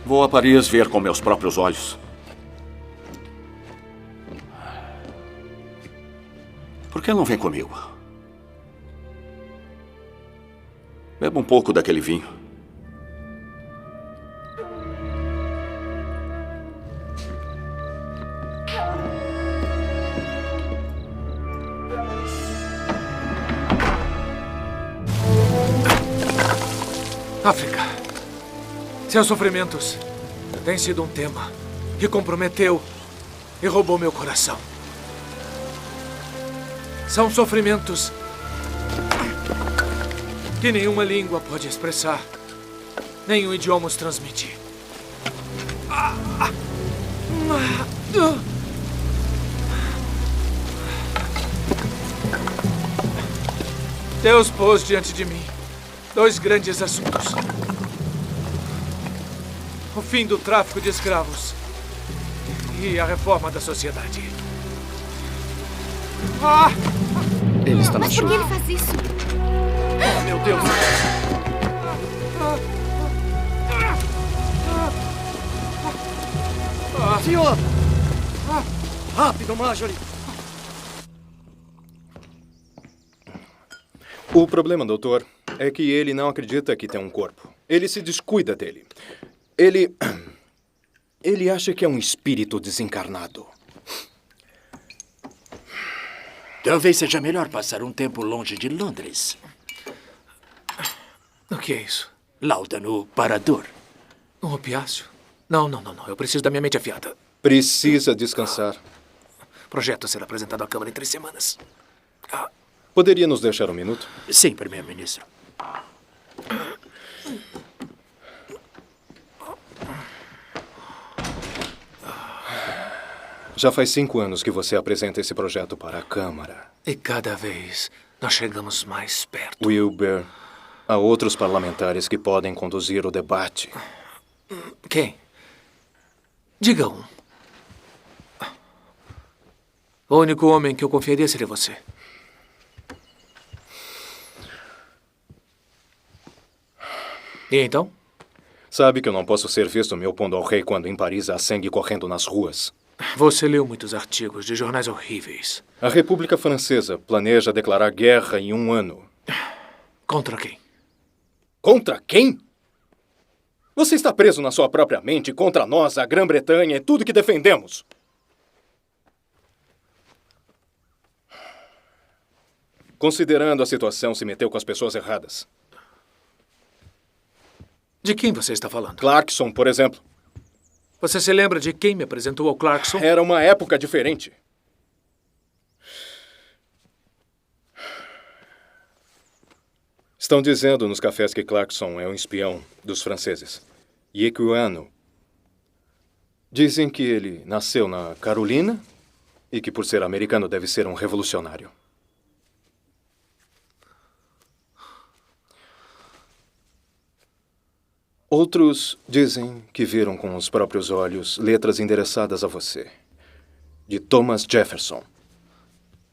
Vou a Paris ver com meus próprios olhos. Por que não vem comigo? Beba um pouco daquele vinho. África. Seus sofrimentos têm sido um tema que comprometeu e roubou meu coração. São sofrimentos que nenhuma língua pode expressar, nenhum idioma os transmite. Deus pôs diante de mim 2 grandes assuntos. O fim do tráfico de escravos e a reforma da sociedade. Ele está Mas por que ele faz isso? Oh, meu Deus! Senhor! Rápido, Marjorie! O problema, doutor, é que ele não acredita que tem um corpo. Ele se descuida dele. Ele acha que é um espírito desencarnado. Talvez seja melhor passar um tempo longe de Londres. O que é isso? Láudano Parador. Um opiáceo? Não. Eu preciso da minha mente afiada. Precisa descansar. O projeto será apresentado à Câmara em 3 semanas. Poderia nos deixar um minuto? Sim, primeiro-ministro. Já faz 5 anos que você apresenta esse projeto para a Câmara. E cada vez nós chegamos mais perto. Wilbur, há outros parlamentares que podem conduzir o debate. Quem? Diga um. O único homem que eu confiaria seria você. E então? Sabe que eu não posso ser visto me opondo ao rei quando em Paris há sangue correndo nas ruas. Você leu muitos artigos de jornais horríveis. A República Francesa planeja declarar guerra em 1 ano. Contra quem? Contra quem? Você está preso na sua própria mente contra nós, a Grã-Bretanha e tudo que defendemos. Considerando a situação, se meteu com as pessoas erradas. De quem você está falando? Clarkson, por exemplo. Você se lembra de quem me apresentou ao Clarkson? Era uma época diferente. Estão dizendo nos cafés que Clarkson é um espião dos franceses. E Equiano. Dizem que ele nasceu na Carolina e que, por ser americano, deve ser um revolucionário. Outros dizem que viram com os próprios olhos letras endereçadas a você. De Thomas Jefferson.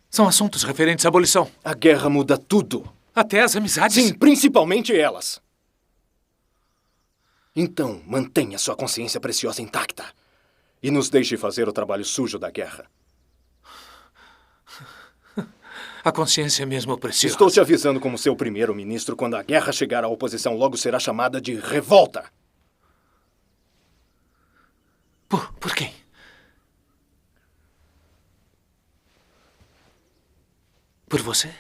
São assuntos referentes à abolição. A guerra muda tudo. Até as amizades? Sim, principalmente elas. Então, mantenha sua consciência preciosa intacta. E nos deixe fazer o trabalho sujo da guerra. A consciência é mesmo preciosa. Estou te avisando como seu primeiro-ministro, quando a guerra chegar à oposição, logo será chamada de revolta. Por quem? Por você?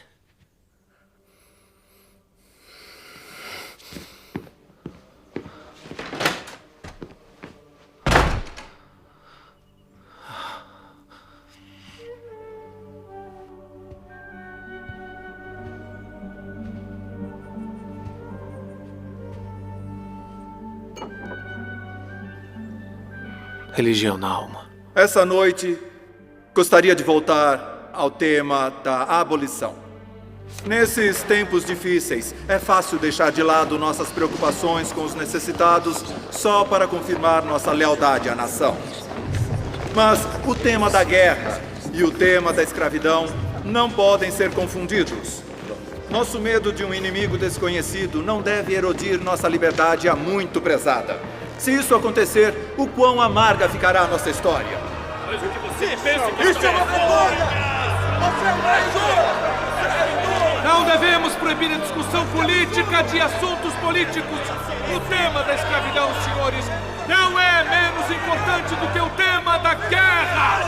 Religião na alma. Essa noite, gostaria de voltar ao tema da abolição. Nesses tempos difíceis, é fácil deixar de lado nossas preocupações com os necessitados só para confirmar nossa lealdade à nação. Mas o tema da guerra e o tema da escravidão não podem ser confundidos. Nosso medo de um inimigo desconhecido não deve erodir nossa liberdade há muito prezada. Se isso acontecer, o quão amarga ficará a nossa história. Mas o que você pensa que isso é uma vergonha! Você é um Não devemos proibir a discussão política de assuntos políticos. O tema da escravidão, senhores, não é menos importante do que o tema da guerra.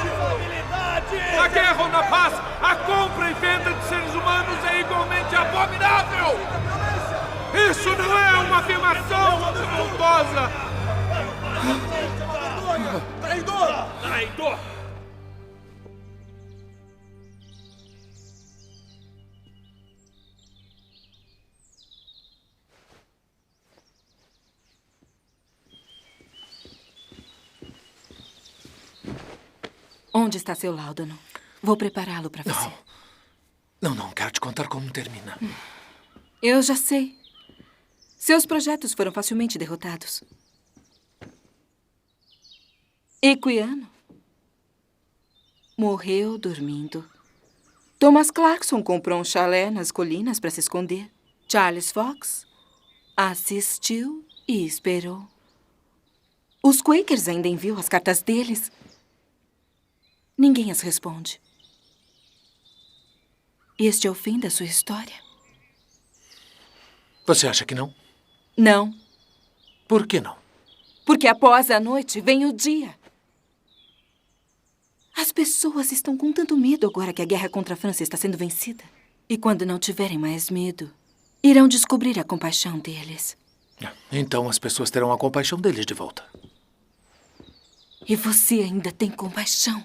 Na guerra ou na paz, a compra e venda de seres humanos é igualmente abominável. Isso não é uma afirmação bondosa. Traidor! Traidor! Onde está seu láudano? Vou prepará-lo para você. Não, quero te contar como termina. Eu já sei. Seus projetos foram facilmente derrotados. Equiano morreu dormindo. Thomas Clarkson comprou um chalé nas colinas para se esconder. Charles Fox assistiu e esperou. Os Quakers ainda enviam as cartas deles. Ninguém as responde. Este é o fim da sua história? Você acha que não? Não. Por que não? Porque após a noite vem o dia. As pessoas estão com tanto medo agora que a guerra contra a França está sendo vencida. E quando não tiverem mais medo, irão descobrir a compaixão deles. Então as pessoas terão a compaixão deles de volta. E você ainda tem compaixão.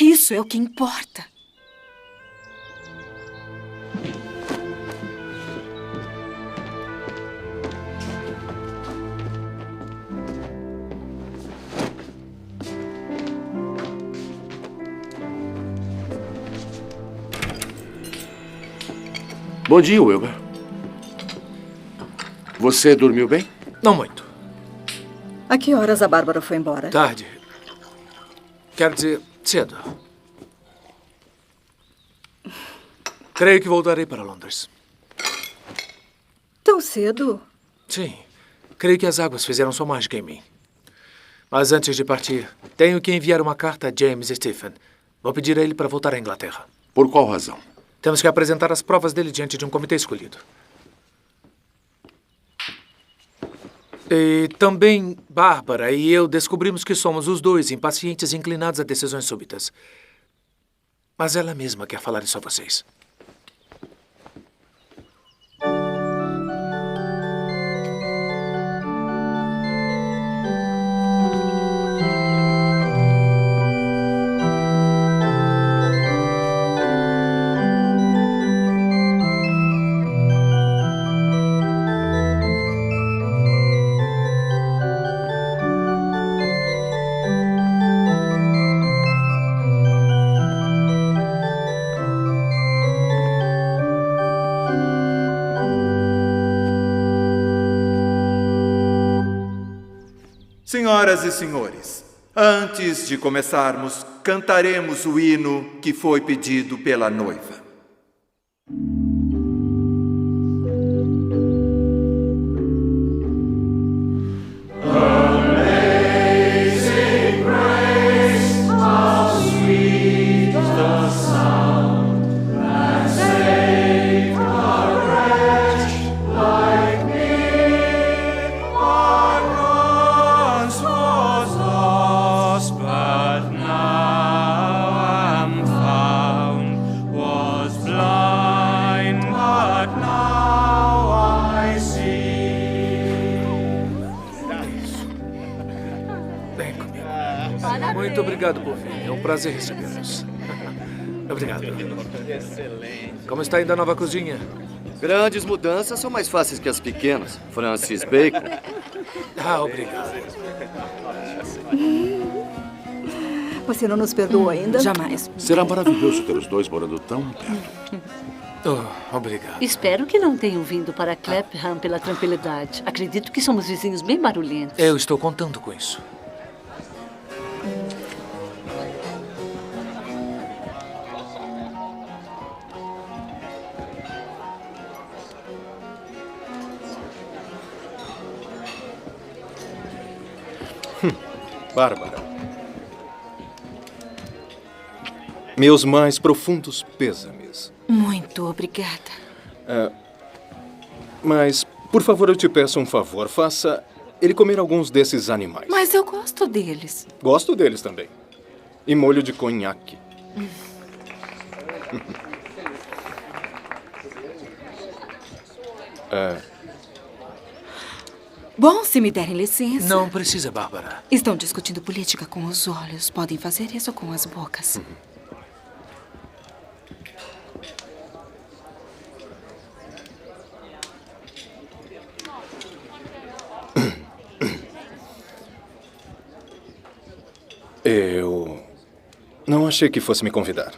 Isso é o que importa. Bom dia, Wilbur. Você dormiu bem? Não muito. A que horas a Bárbara foi embora? Tarde. Quero dizer, cedo. Creio que voltarei para Londres. Tão cedo? Sim. Creio que as águas fizeram sua mágica em mim. Mas antes de partir, tenho que enviar uma carta a James Stephen. Vou pedir a ele para voltar à Inglaterra. Por qual razão? Temos que apresentar as provas dele diante de um comitê escolhido. E também Bárbara e eu descobrimos que somos os dois impacientes e inclinados a decisões súbitas. Mas ela mesma quer falar isso a vocês. Senhoras e senhores, antes de começarmos, cantaremos o hino que foi pedido pela noiva. Muito obrigado por vir. É um prazer recebê-los. Obrigado. Excelente. Como está indo a nova cozinha? Grandes mudanças são mais fáceis que as pequenas. Francis Bacon. Ah, obrigado. Você não nos perdoou ainda? Jamais. Será maravilhoso ter os dois morando tão perto. Oh, obrigado. Espero que não tenham vindo para Clapham pela tranquilidade. Acredito que somos vizinhos bem barulhentos. Eu estou contando com isso. Bárbara. Meus mais profundos pêsames. Muito obrigada. Mas, por favor, eu te peço um favor. Faça ele comer alguns desses animais. Mas eu gosto deles. Gosto deles também. E molho de conhaque. Bom, se me derem licença. Não precisa, Bárbara. Estão discutindo política com os olhos. Podem fazer isso com as bocas. Eu não achei que fosse me convidar.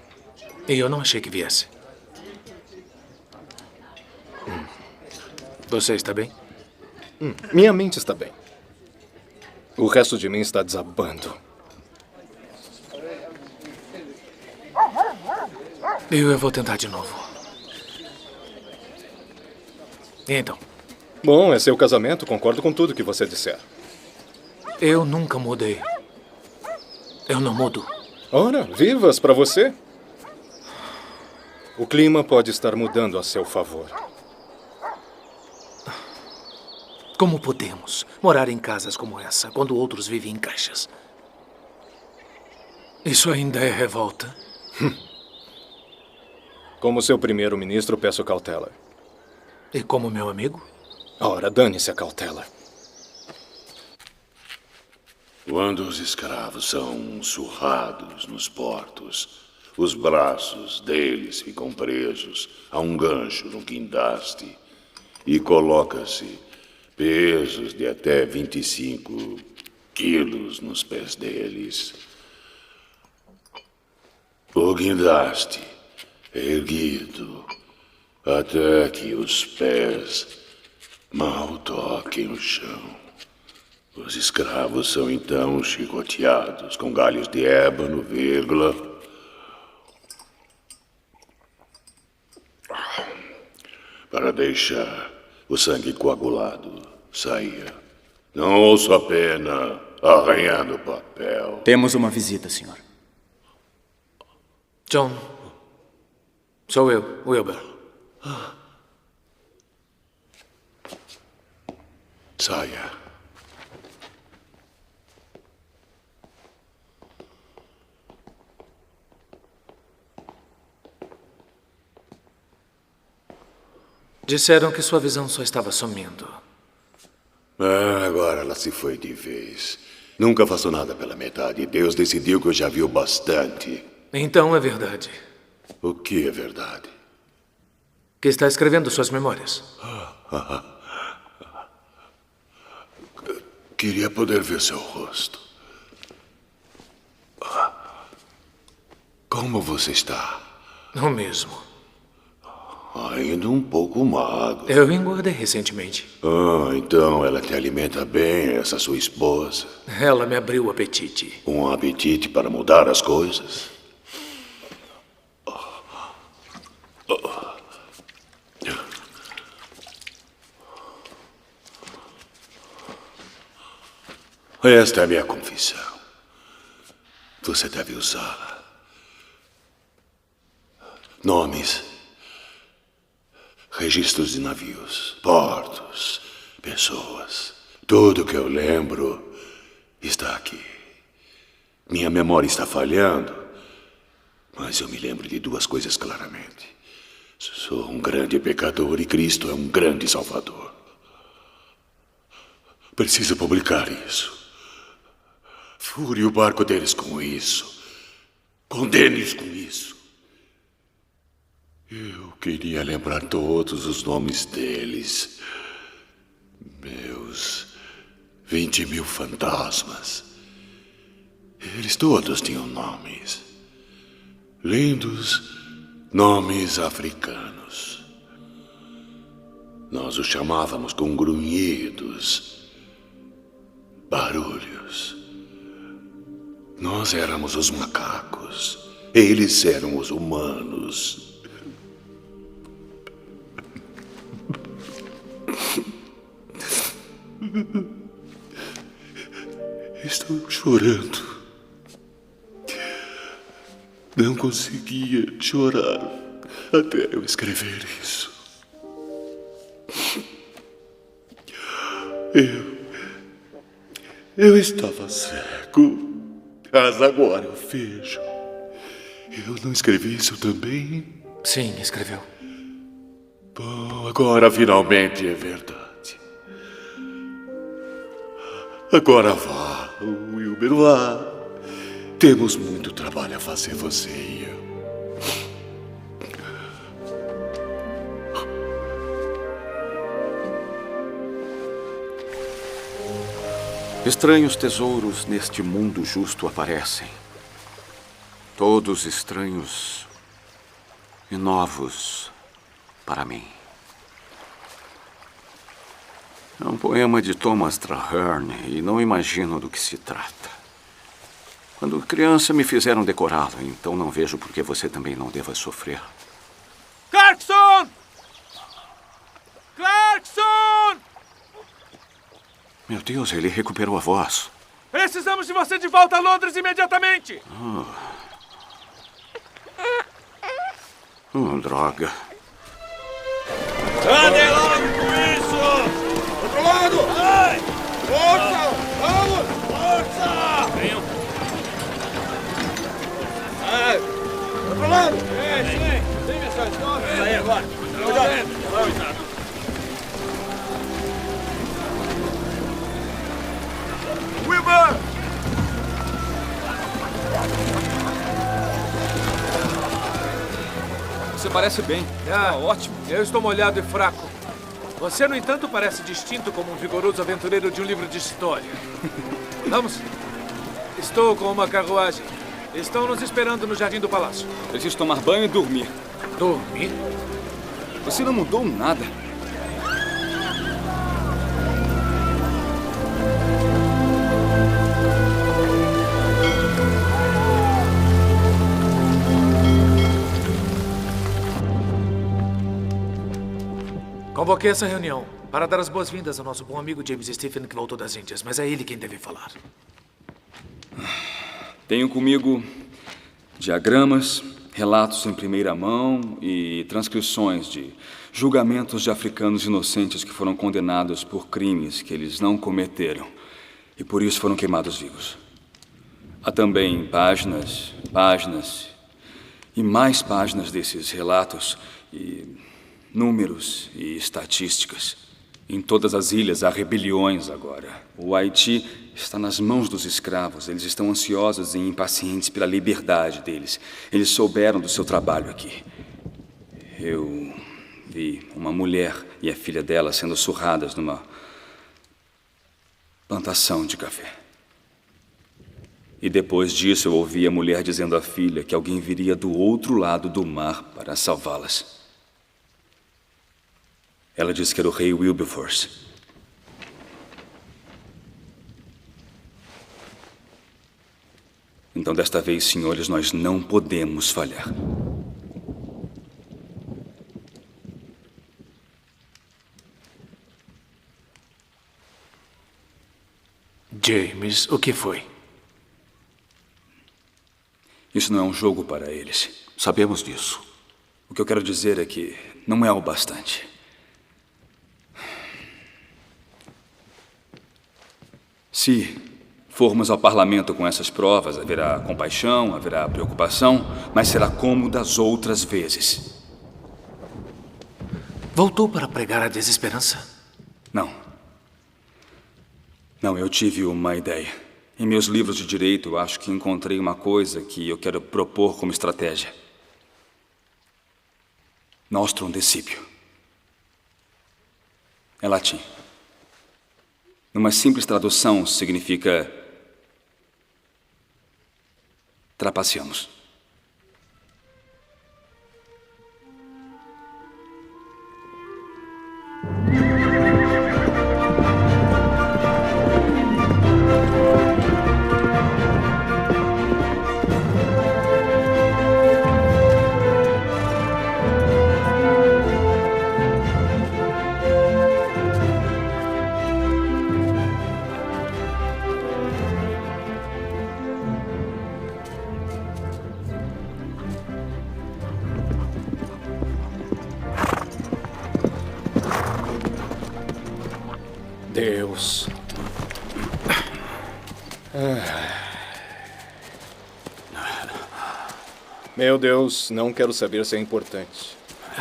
E eu não achei que viesse. Você está bem? Minha mente está bem. O resto de mim está desabando. Eu vou tentar de novo. E então? Bom, é seu casamento. Concordo com tudo que você disser. Eu nunca mudei. Eu não mudo. Ora, vivas para você. O clima pode estar mudando a seu favor. Como podemos morar em casas como essa, quando outros vivem em caixas? Isso ainda é revolta? Como seu primeiro-ministro, peço cautela. E como meu amigo? Ora, dane-se a cautela. Quando os escravos são surrados nos portos, os braços deles ficam presos a um gancho no guindaste e coloca-se pesos de até 25 quilos nos pés deles. O guindaste é erguido até que os pés mal toquem o chão. Os escravos são então chicoteados com galhos de ébano, para deixar o sangue coagulado sair. Não ouço a pena arranhando o papel. Temos uma visita, senhor. John, sou eu, Wilbur. Saia. Disseram que sua visão só estava sumindo. Agora ela se foi de vez. Nunca faço nada pela metade. Deus decidiu que eu já vi o bastante. Então é verdade. O que é verdade? Que está escrevendo suas memórias. Queria poder ver seu rosto. Como você está? O mesmo. Ainda um pouco magro. Eu engordei recentemente. Então ela te alimenta bem, essa sua esposa. Ela me abriu o apetite. Um apetite para mudar as coisas? Esta é a minha confissão. Você deve usá-la. Nomes, registros de navios, portos, pessoas. Tudo que eu lembro está aqui. Minha memória está falhando, mas eu me lembro de duas coisas claramente. Sou um grande pecador e Cristo é um grande salvador. Preciso publicar isso. Fure o barco deles com isso. Condene-os com isso. Eu queria lembrar todos os nomes deles. Meus 20.000 fantasmas. Eles todos tinham nomes. Lindos nomes africanos. Nós os chamávamos com grunhidos, barulhos. Nós éramos os macacos. Eles eram os humanos. Estou chorando. Não conseguia chorar até eu escrever isso. Eu estava cego, mas agora eu vejo. Eu não escrevi isso também? Sim, escreveu. Bom, agora finalmente é verdade. Agora vá, Wilbur, vá. Temos muito trabalho a fazer, você e eu. Estranhos tesouros neste mundo justo aparecem. Todos estranhos e novos para mim. É um poema de Thomas Traherne e não imagino do que se trata. Quando criança me fizeram decorá-lo, então não vejo por que você também não deva sofrer. Clarkson! Clarkson! Meu Deus, ele recuperou a voz. Precisamos de você de volta a Londres imediatamente! Droga. Andem logo com isso! Outro lado! Ai! Força! Vamos! Força! Venham! Outro lado! Sim, mensagem. Isso aí agora. Cuidado. Wilbur! Você parece bem. Ótimo. Eu estou molhado e fraco. Você, no entanto, parece distinto como um vigoroso aventureiro de um livro de história. Vamos. Estou com uma carruagem. Estão nos esperando no jardim do palácio. Preciso tomar banho e dormir. Dormir? Você não mudou nada. Convoquei essa reunião para dar as boas-vindas ao nosso bom amigo James Stephen, que voltou das Índias, mas é ele quem deve falar. Tenho comigo diagramas, relatos em primeira mão e transcrições de julgamentos de africanos inocentes que foram condenados por crimes que eles não cometeram e por isso foram queimados vivos. Há também páginas e mais páginas desses relatos e números e estatísticas. Em todas as ilhas há rebeliões agora. O Haiti está nas mãos dos escravos. Eles estão ansiosos e impacientes pela liberdade deles. Eles souberam do seu trabalho aqui. Eu vi uma mulher e a filha dela sendo surradas numa plantação de café. E depois disso eu ouvi a mulher dizendo à filha que alguém viria do outro lado do mar para salvá-las. Ela disse que era o rei Wilberforce. Então, desta vez, senhores, nós não podemos falhar. James, o que foi? Isso não é um jogo para eles. Sabemos disso. O que eu quero dizer é que não é o bastante. Se formos ao parlamento com essas provas, haverá compaixão, haverá preocupação, mas será como das outras vezes. Voltou para pregar a desesperança? Não. Não, eu tive uma ideia. Em meus livros de direito, eu acho que encontrei uma coisa que eu quero propor como estratégia. Nostrum Decipio. É latim. Numa simples tradução, significa trapaceamos. Deus. Meu Deus, não quero saber se é importante.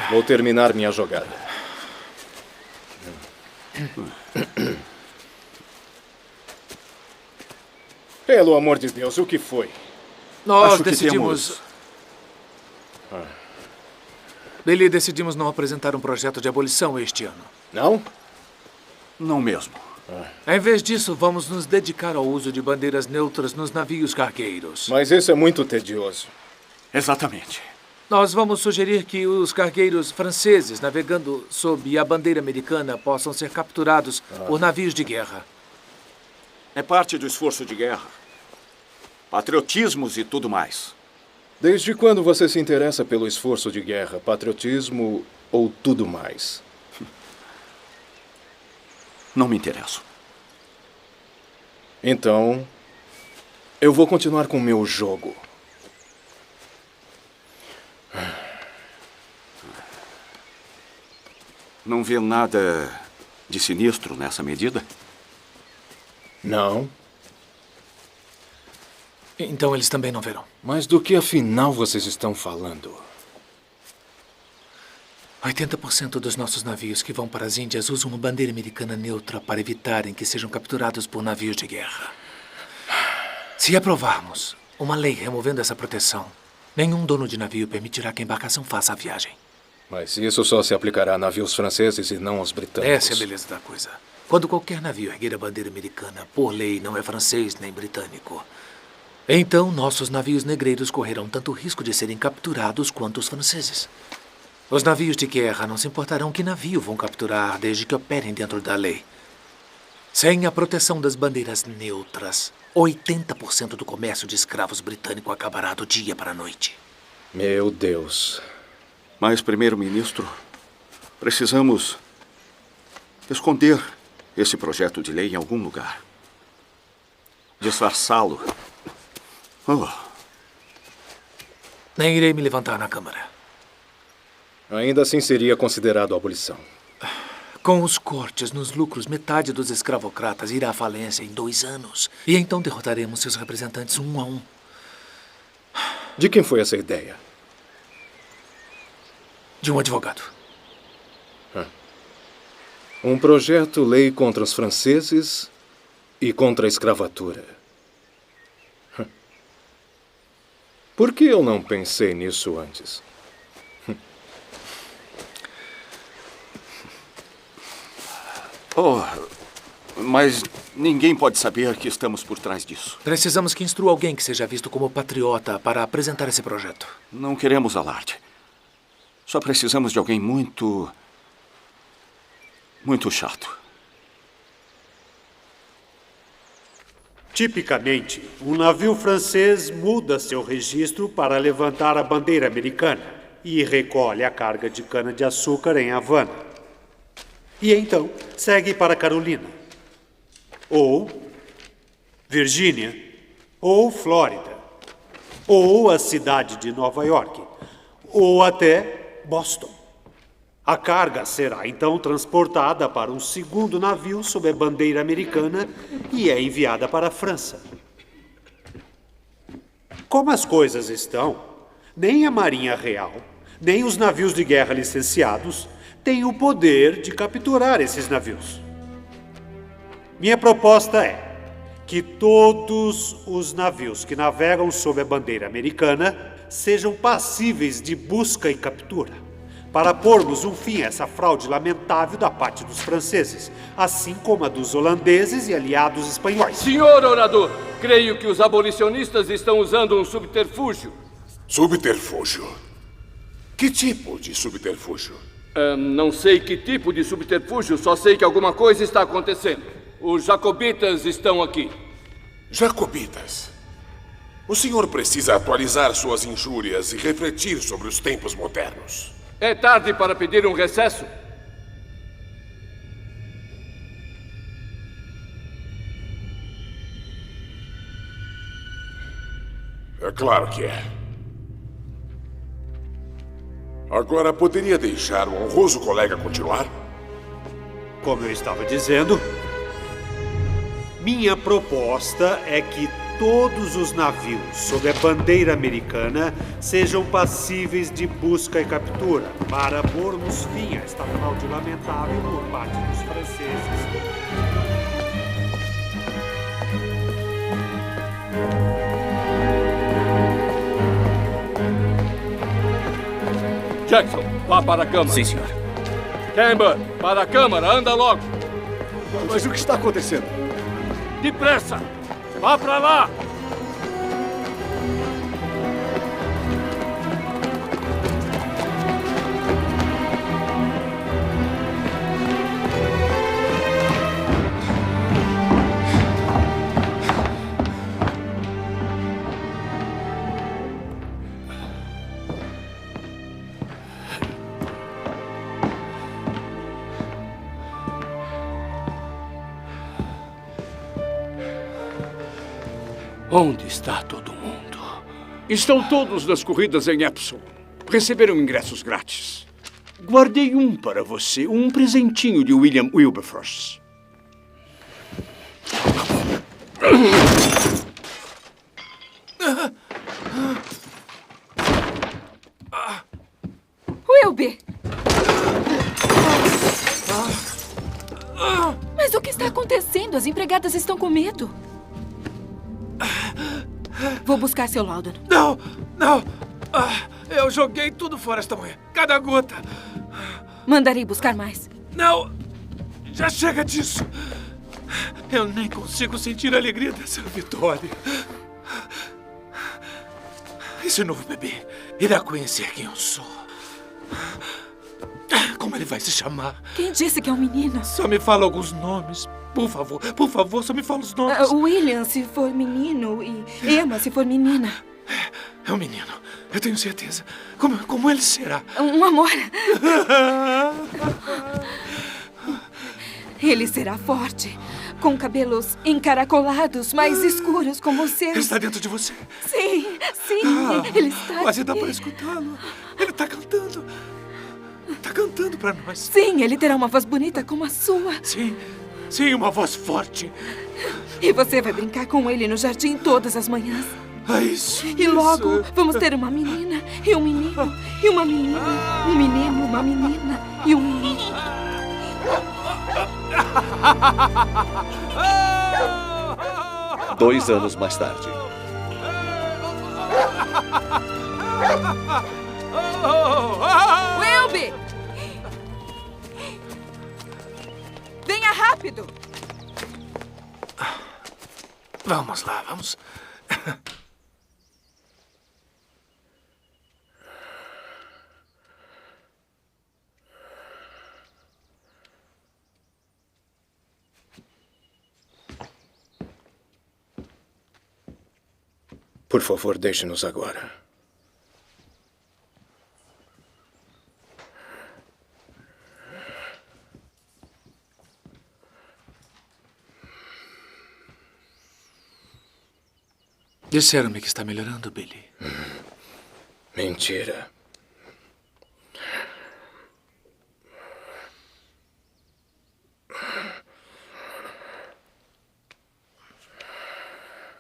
Vou terminar minha jogada. Pelo amor de Deus, o que foi? Nós decidimos... Decidimos não apresentar um projeto de abolição este ano. Não? Não mesmo. Em vez disso, vamos nos dedicar ao uso de bandeiras neutras nos navios cargueiros. Mas isso é muito tedioso. Exatamente. Nós vamos sugerir que os cargueiros franceses navegando sob a bandeira americana possam ser capturados por navios de guerra. É parte do esforço de guerra. Patriotismos e tudo mais. Desde quando você se interessa pelo esforço de guerra, patriotismo ou tudo mais? Não me interesso. Então, eu vou continuar com o meu jogo. Não vê nada de sinistro nessa medida? Não. Então eles também não verão. Mas do que afinal vocês estão falando? 80% dos nossos navios que vão para as Índias usam uma bandeira americana neutra para evitarem que sejam capturados por navios de guerra. Se aprovarmos uma lei removendo essa proteção, nenhum dono de navio permitirá que a embarcação faça a viagem. Mas isso só se aplicará a navios franceses e não aos britânicos. Essa é a beleza da coisa. Quando qualquer navio erguer a bandeira americana, por lei, não é francês nem britânico. Então, nossos navios negreiros correrão tanto risco de serem capturados quanto os franceses. Os navios de guerra não se importarão que navio vão capturar, desde que operem dentro da lei. Sem a proteção das bandeiras neutras, 80% do comércio de escravos britânico acabará do dia para a noite. Meu Deus. Mas, primeiro-ministro, precisamos esconder esse projeto de lei em algum lugar. Disfarçá-lo. Nem irei me levantar na Câmara. Ainda assim seria considerado abolição. Com os cortes nos lucros, metade dos escravocratas irá à falência em 2 anos. E então derrotaremos seus representantes um a um. De quem foi essa ideia? De um advogado. Um projeto-lei contra os franceses e contra a escravatura. Por que eu não pensei nisso antes? Mas ninguém pode saber que estamos por trás disso. Precisamos que instrua alguém que seja visto como patriota para apresentar esse projeto. Não queremos alarde. Só precisamos de alguém muito chato. Tipicamente, um navio francês muda seu registro para levantar a bandeira americana e recolhe a carga de cana-de-açúcar em Havana. E então segue para Carolina, ou Virgínia, ou Flórida, ou a cidade de Nova York, ou até Boston. A carga será então transportada para um segundo navio sob a bandeira americana e é enviada para a França. Como as coisas estão, nem a Marinha Real, nem os navios de guerra licenciados têm o poder de capturar esses navios. Minha proposta é que todos os navios que navegam sob a bandeira americana sejam passíveis de busca e captura, para pormos um fim a essa fraude lamentável da parte dos franceses, assim como a dos holandeses e aliados espanhóis. Senhor orador, creio que os abolicionistas estão usando um subterfúgio. Subterfúgio? Que tipo de subterfúgio? Não sei que tipo de subterfúgio, só sei que alguma coisa está acontecendo. Os jacobitas estão aqui. Jacobitas? O senhor precisa atualizar suas injúrias e refletir sobre os tempos modernos. É tarde para pedir um recesso? É claro que é. Agora, poderia deixar o honroso colega continuar? Como eu estava dizendo, minha proposta é que todos os navios sob a bandeira americana sejam passíveis de busca e captura, para pormos fim a esta fraude lamentável por parte dos franceses. Jackson, vá para a Câmara. Sim, senhor. Camber, para a Câmara, anda logo. Mas o que está acontecendo? Depressa! Vá para lá! Onde está todo mundo? Estão todos nas corridas em Epsom. Receberam ingressos grátis. Guardei um para você, um presentinho de William Wilberforce. Wilber! Mas o que está acontecendo? As empregadas estão com medo. Vou buscar seu laudo. Não! Eu joguei tudo fora esta manhã. Cada gota. Mandarei buscar mais. Não! Já chega disso. Eu nem consigo sentir a alegria dessa vitória. Esse novo bebê irá conhecer quem eu sou. Como ele vai se chamar? Quem disse que é um menino? Só me fala alguns nomes. Por favor, só me fala os nomes. William, se for menino, e Emma, se for menina. É um menino. Eu tenho certeza. Como ele será? Um amor. Ele será forte, com cabelos encaracolados, mais escuros como os seus. Ele está dentro de você? Sim, ele está Quase dá aqui. para escutá-lo. Ele está cantando. Está cantando para nós. Sim, ele terá uma voz bonita como a sua. Sim, uma voz forte. E você vai brincar com ele no jardim todas as manhãs. Isso. E logo vamos ter uma menina e um menino e uma menina. Um menino, uma menina e um menino. 2 anos mais tarde. Wilby! Venha rápido! Vamos lá, vamos. Por favor, deixe-nos agora. Disseram-me que está melhorando, Billy. Mentira.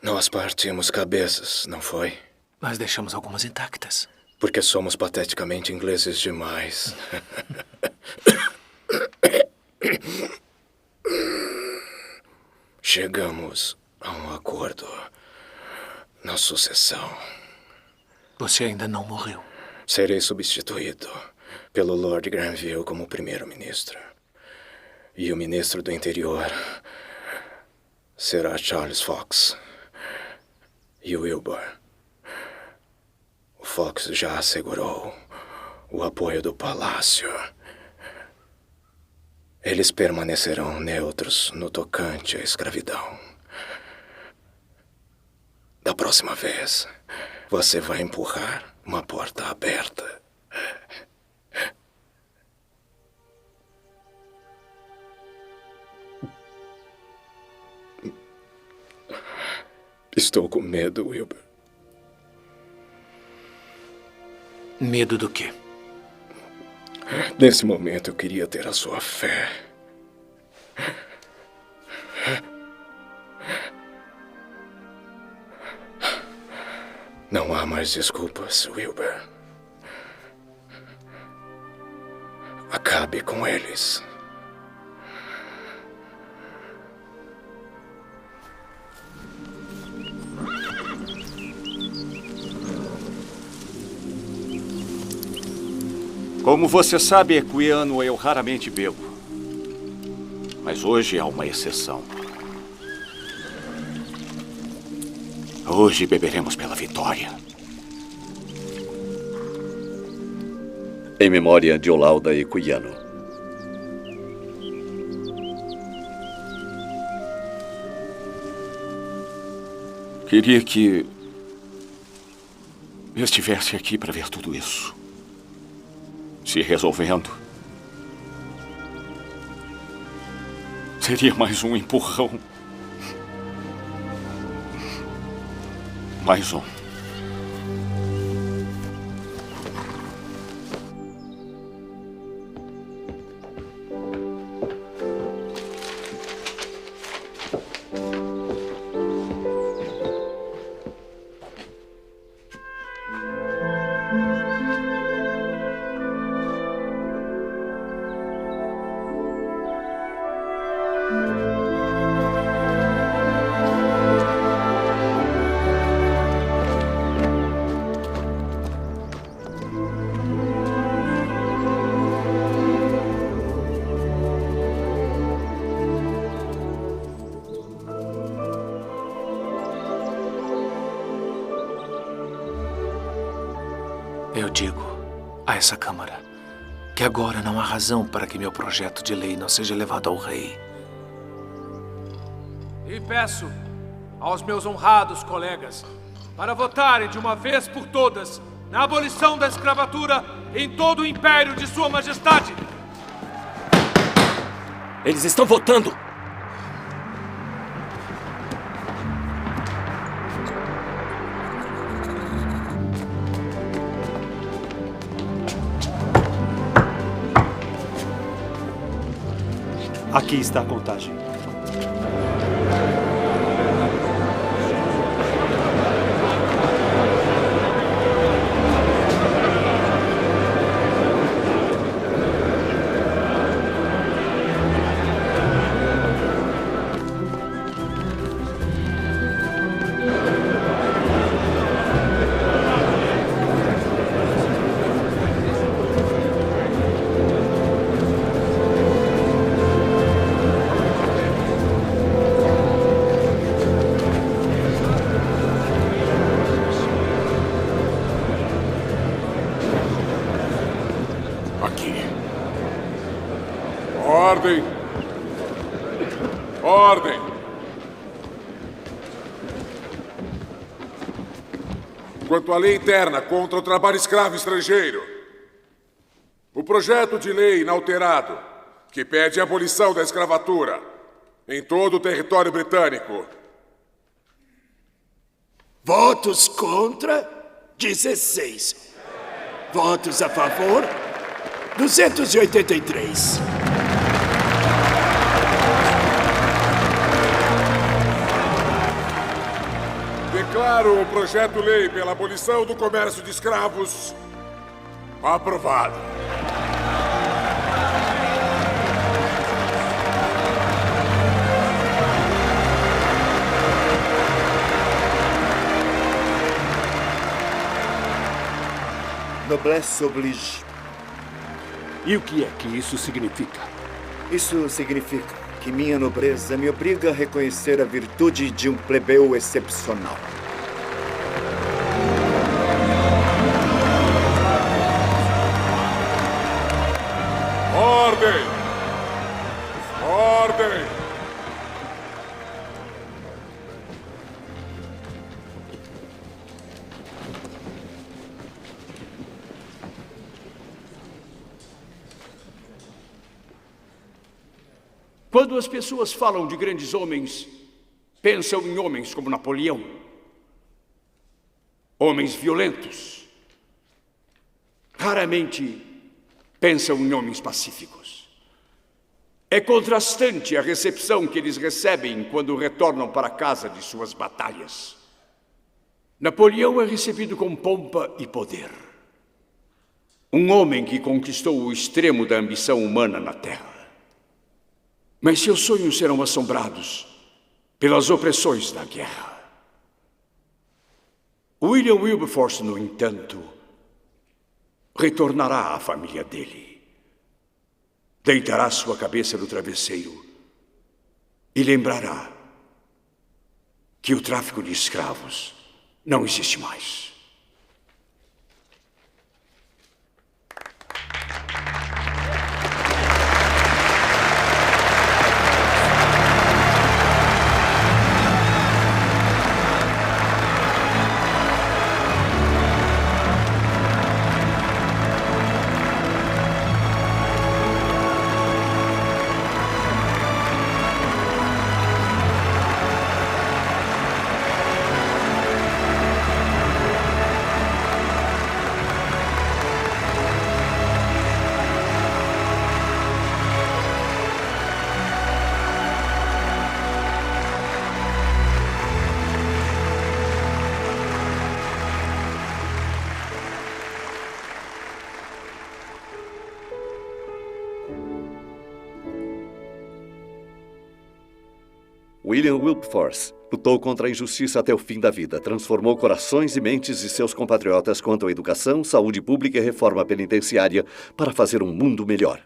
Nós partimos cabeças, não foi? Mas deixamos algumas intactas. Porque somos pateticamente ingleses demais. Chegamos a um acordo na sucessão. Você ainda não morreu. Serei substituído pelo Lord Granville como primeiro-ministro. E o ministro do interior será Charles Fox. E o Wilbur. O Fox já assegurou o apoio do palácio. Eles permanecerão neutros no tocante à escravidão. Da próxima vez, você vai empurrar uma porta aberta. Estou com medo, Wilbur. Medo do quê? Nesse momento, eu queria ter a sua fé. Não há mais desculpas, Wilbur. Acabe com eles. Como você sabe, equiano, eu raramente bebo. Mas hoje há uma exceção. Hoje beberemos pela vitória. Em memória de Olauda Equiano. Queria que eu estivesse aqui para ver tudo isso se resolvendo. Seria mais um empurrão. Mais um. Eu digo a essa Câmara que agora não há razão para que meu projeto de lei não seja levado ao rei. E peço aos meus honrados colegas para votarem de uma vez por todas na abolição da escravatura em todo o império de Sua Majestade. Eles estão votando! Aqui está a contagem. Ordem! Ordem! Quanto à lei interna contra o trabalho escravo estrangeiro, o projeto de lei inalterado que pede a abolição da escravatura em todo o território britânico. Votos contra, 16. Votos a favor, 283. Declaro o projeto-lei pela abolição do comércio de escravos aprovado. Noblesse oblige. E o que é que isso significa? Isso significa que minha nobreza me obriga a reconhecer a virtude de um plebeu excepcional. Ordem! Ordem! Quando as pessoas falam de grandes homens, pensam em homens como Napoleão. Homens violentos. Raramente pensam em homens pacíficos. É contrastante a recepção que eles recebem quando retornam para casa de suas batalhas. Napoleão é recebido com pompa e poder. Um homem que conquistou o extremo da ambição humana na Terra. Mas seus sonhos serão assombrados pelas opressões da guerra. William Wilberforce, no entanto, retornará à família dele. Deitará sua cabeça no travesseiro e lembrará que o tráfico de escravos não existe mais. William Wilberforce lutou contra a injustiça até o fim da vida, transformou corações e mentes de seus compatriotas quanto à educação, saúde pública e reforma penitenciária para fazer um mundo melhor.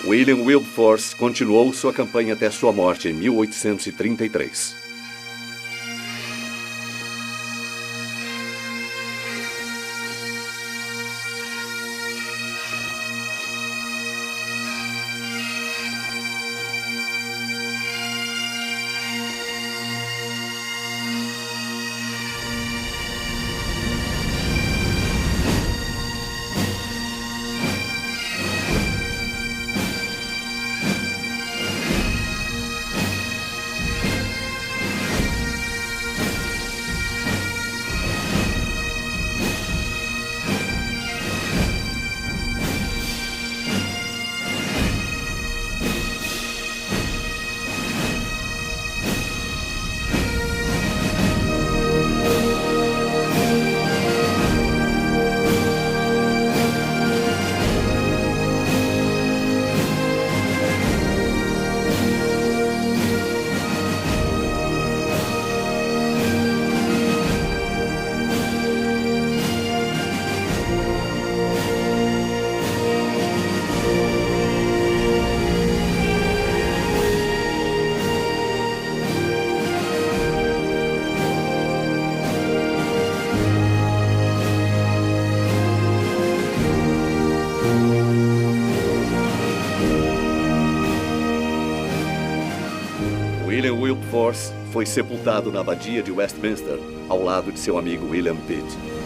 William Wilberforce continuou sua campanha até sua morte em 1833. William Wilberforce foi sepultado na abadia de Westminster, ao lado de seu amigo William Pitt.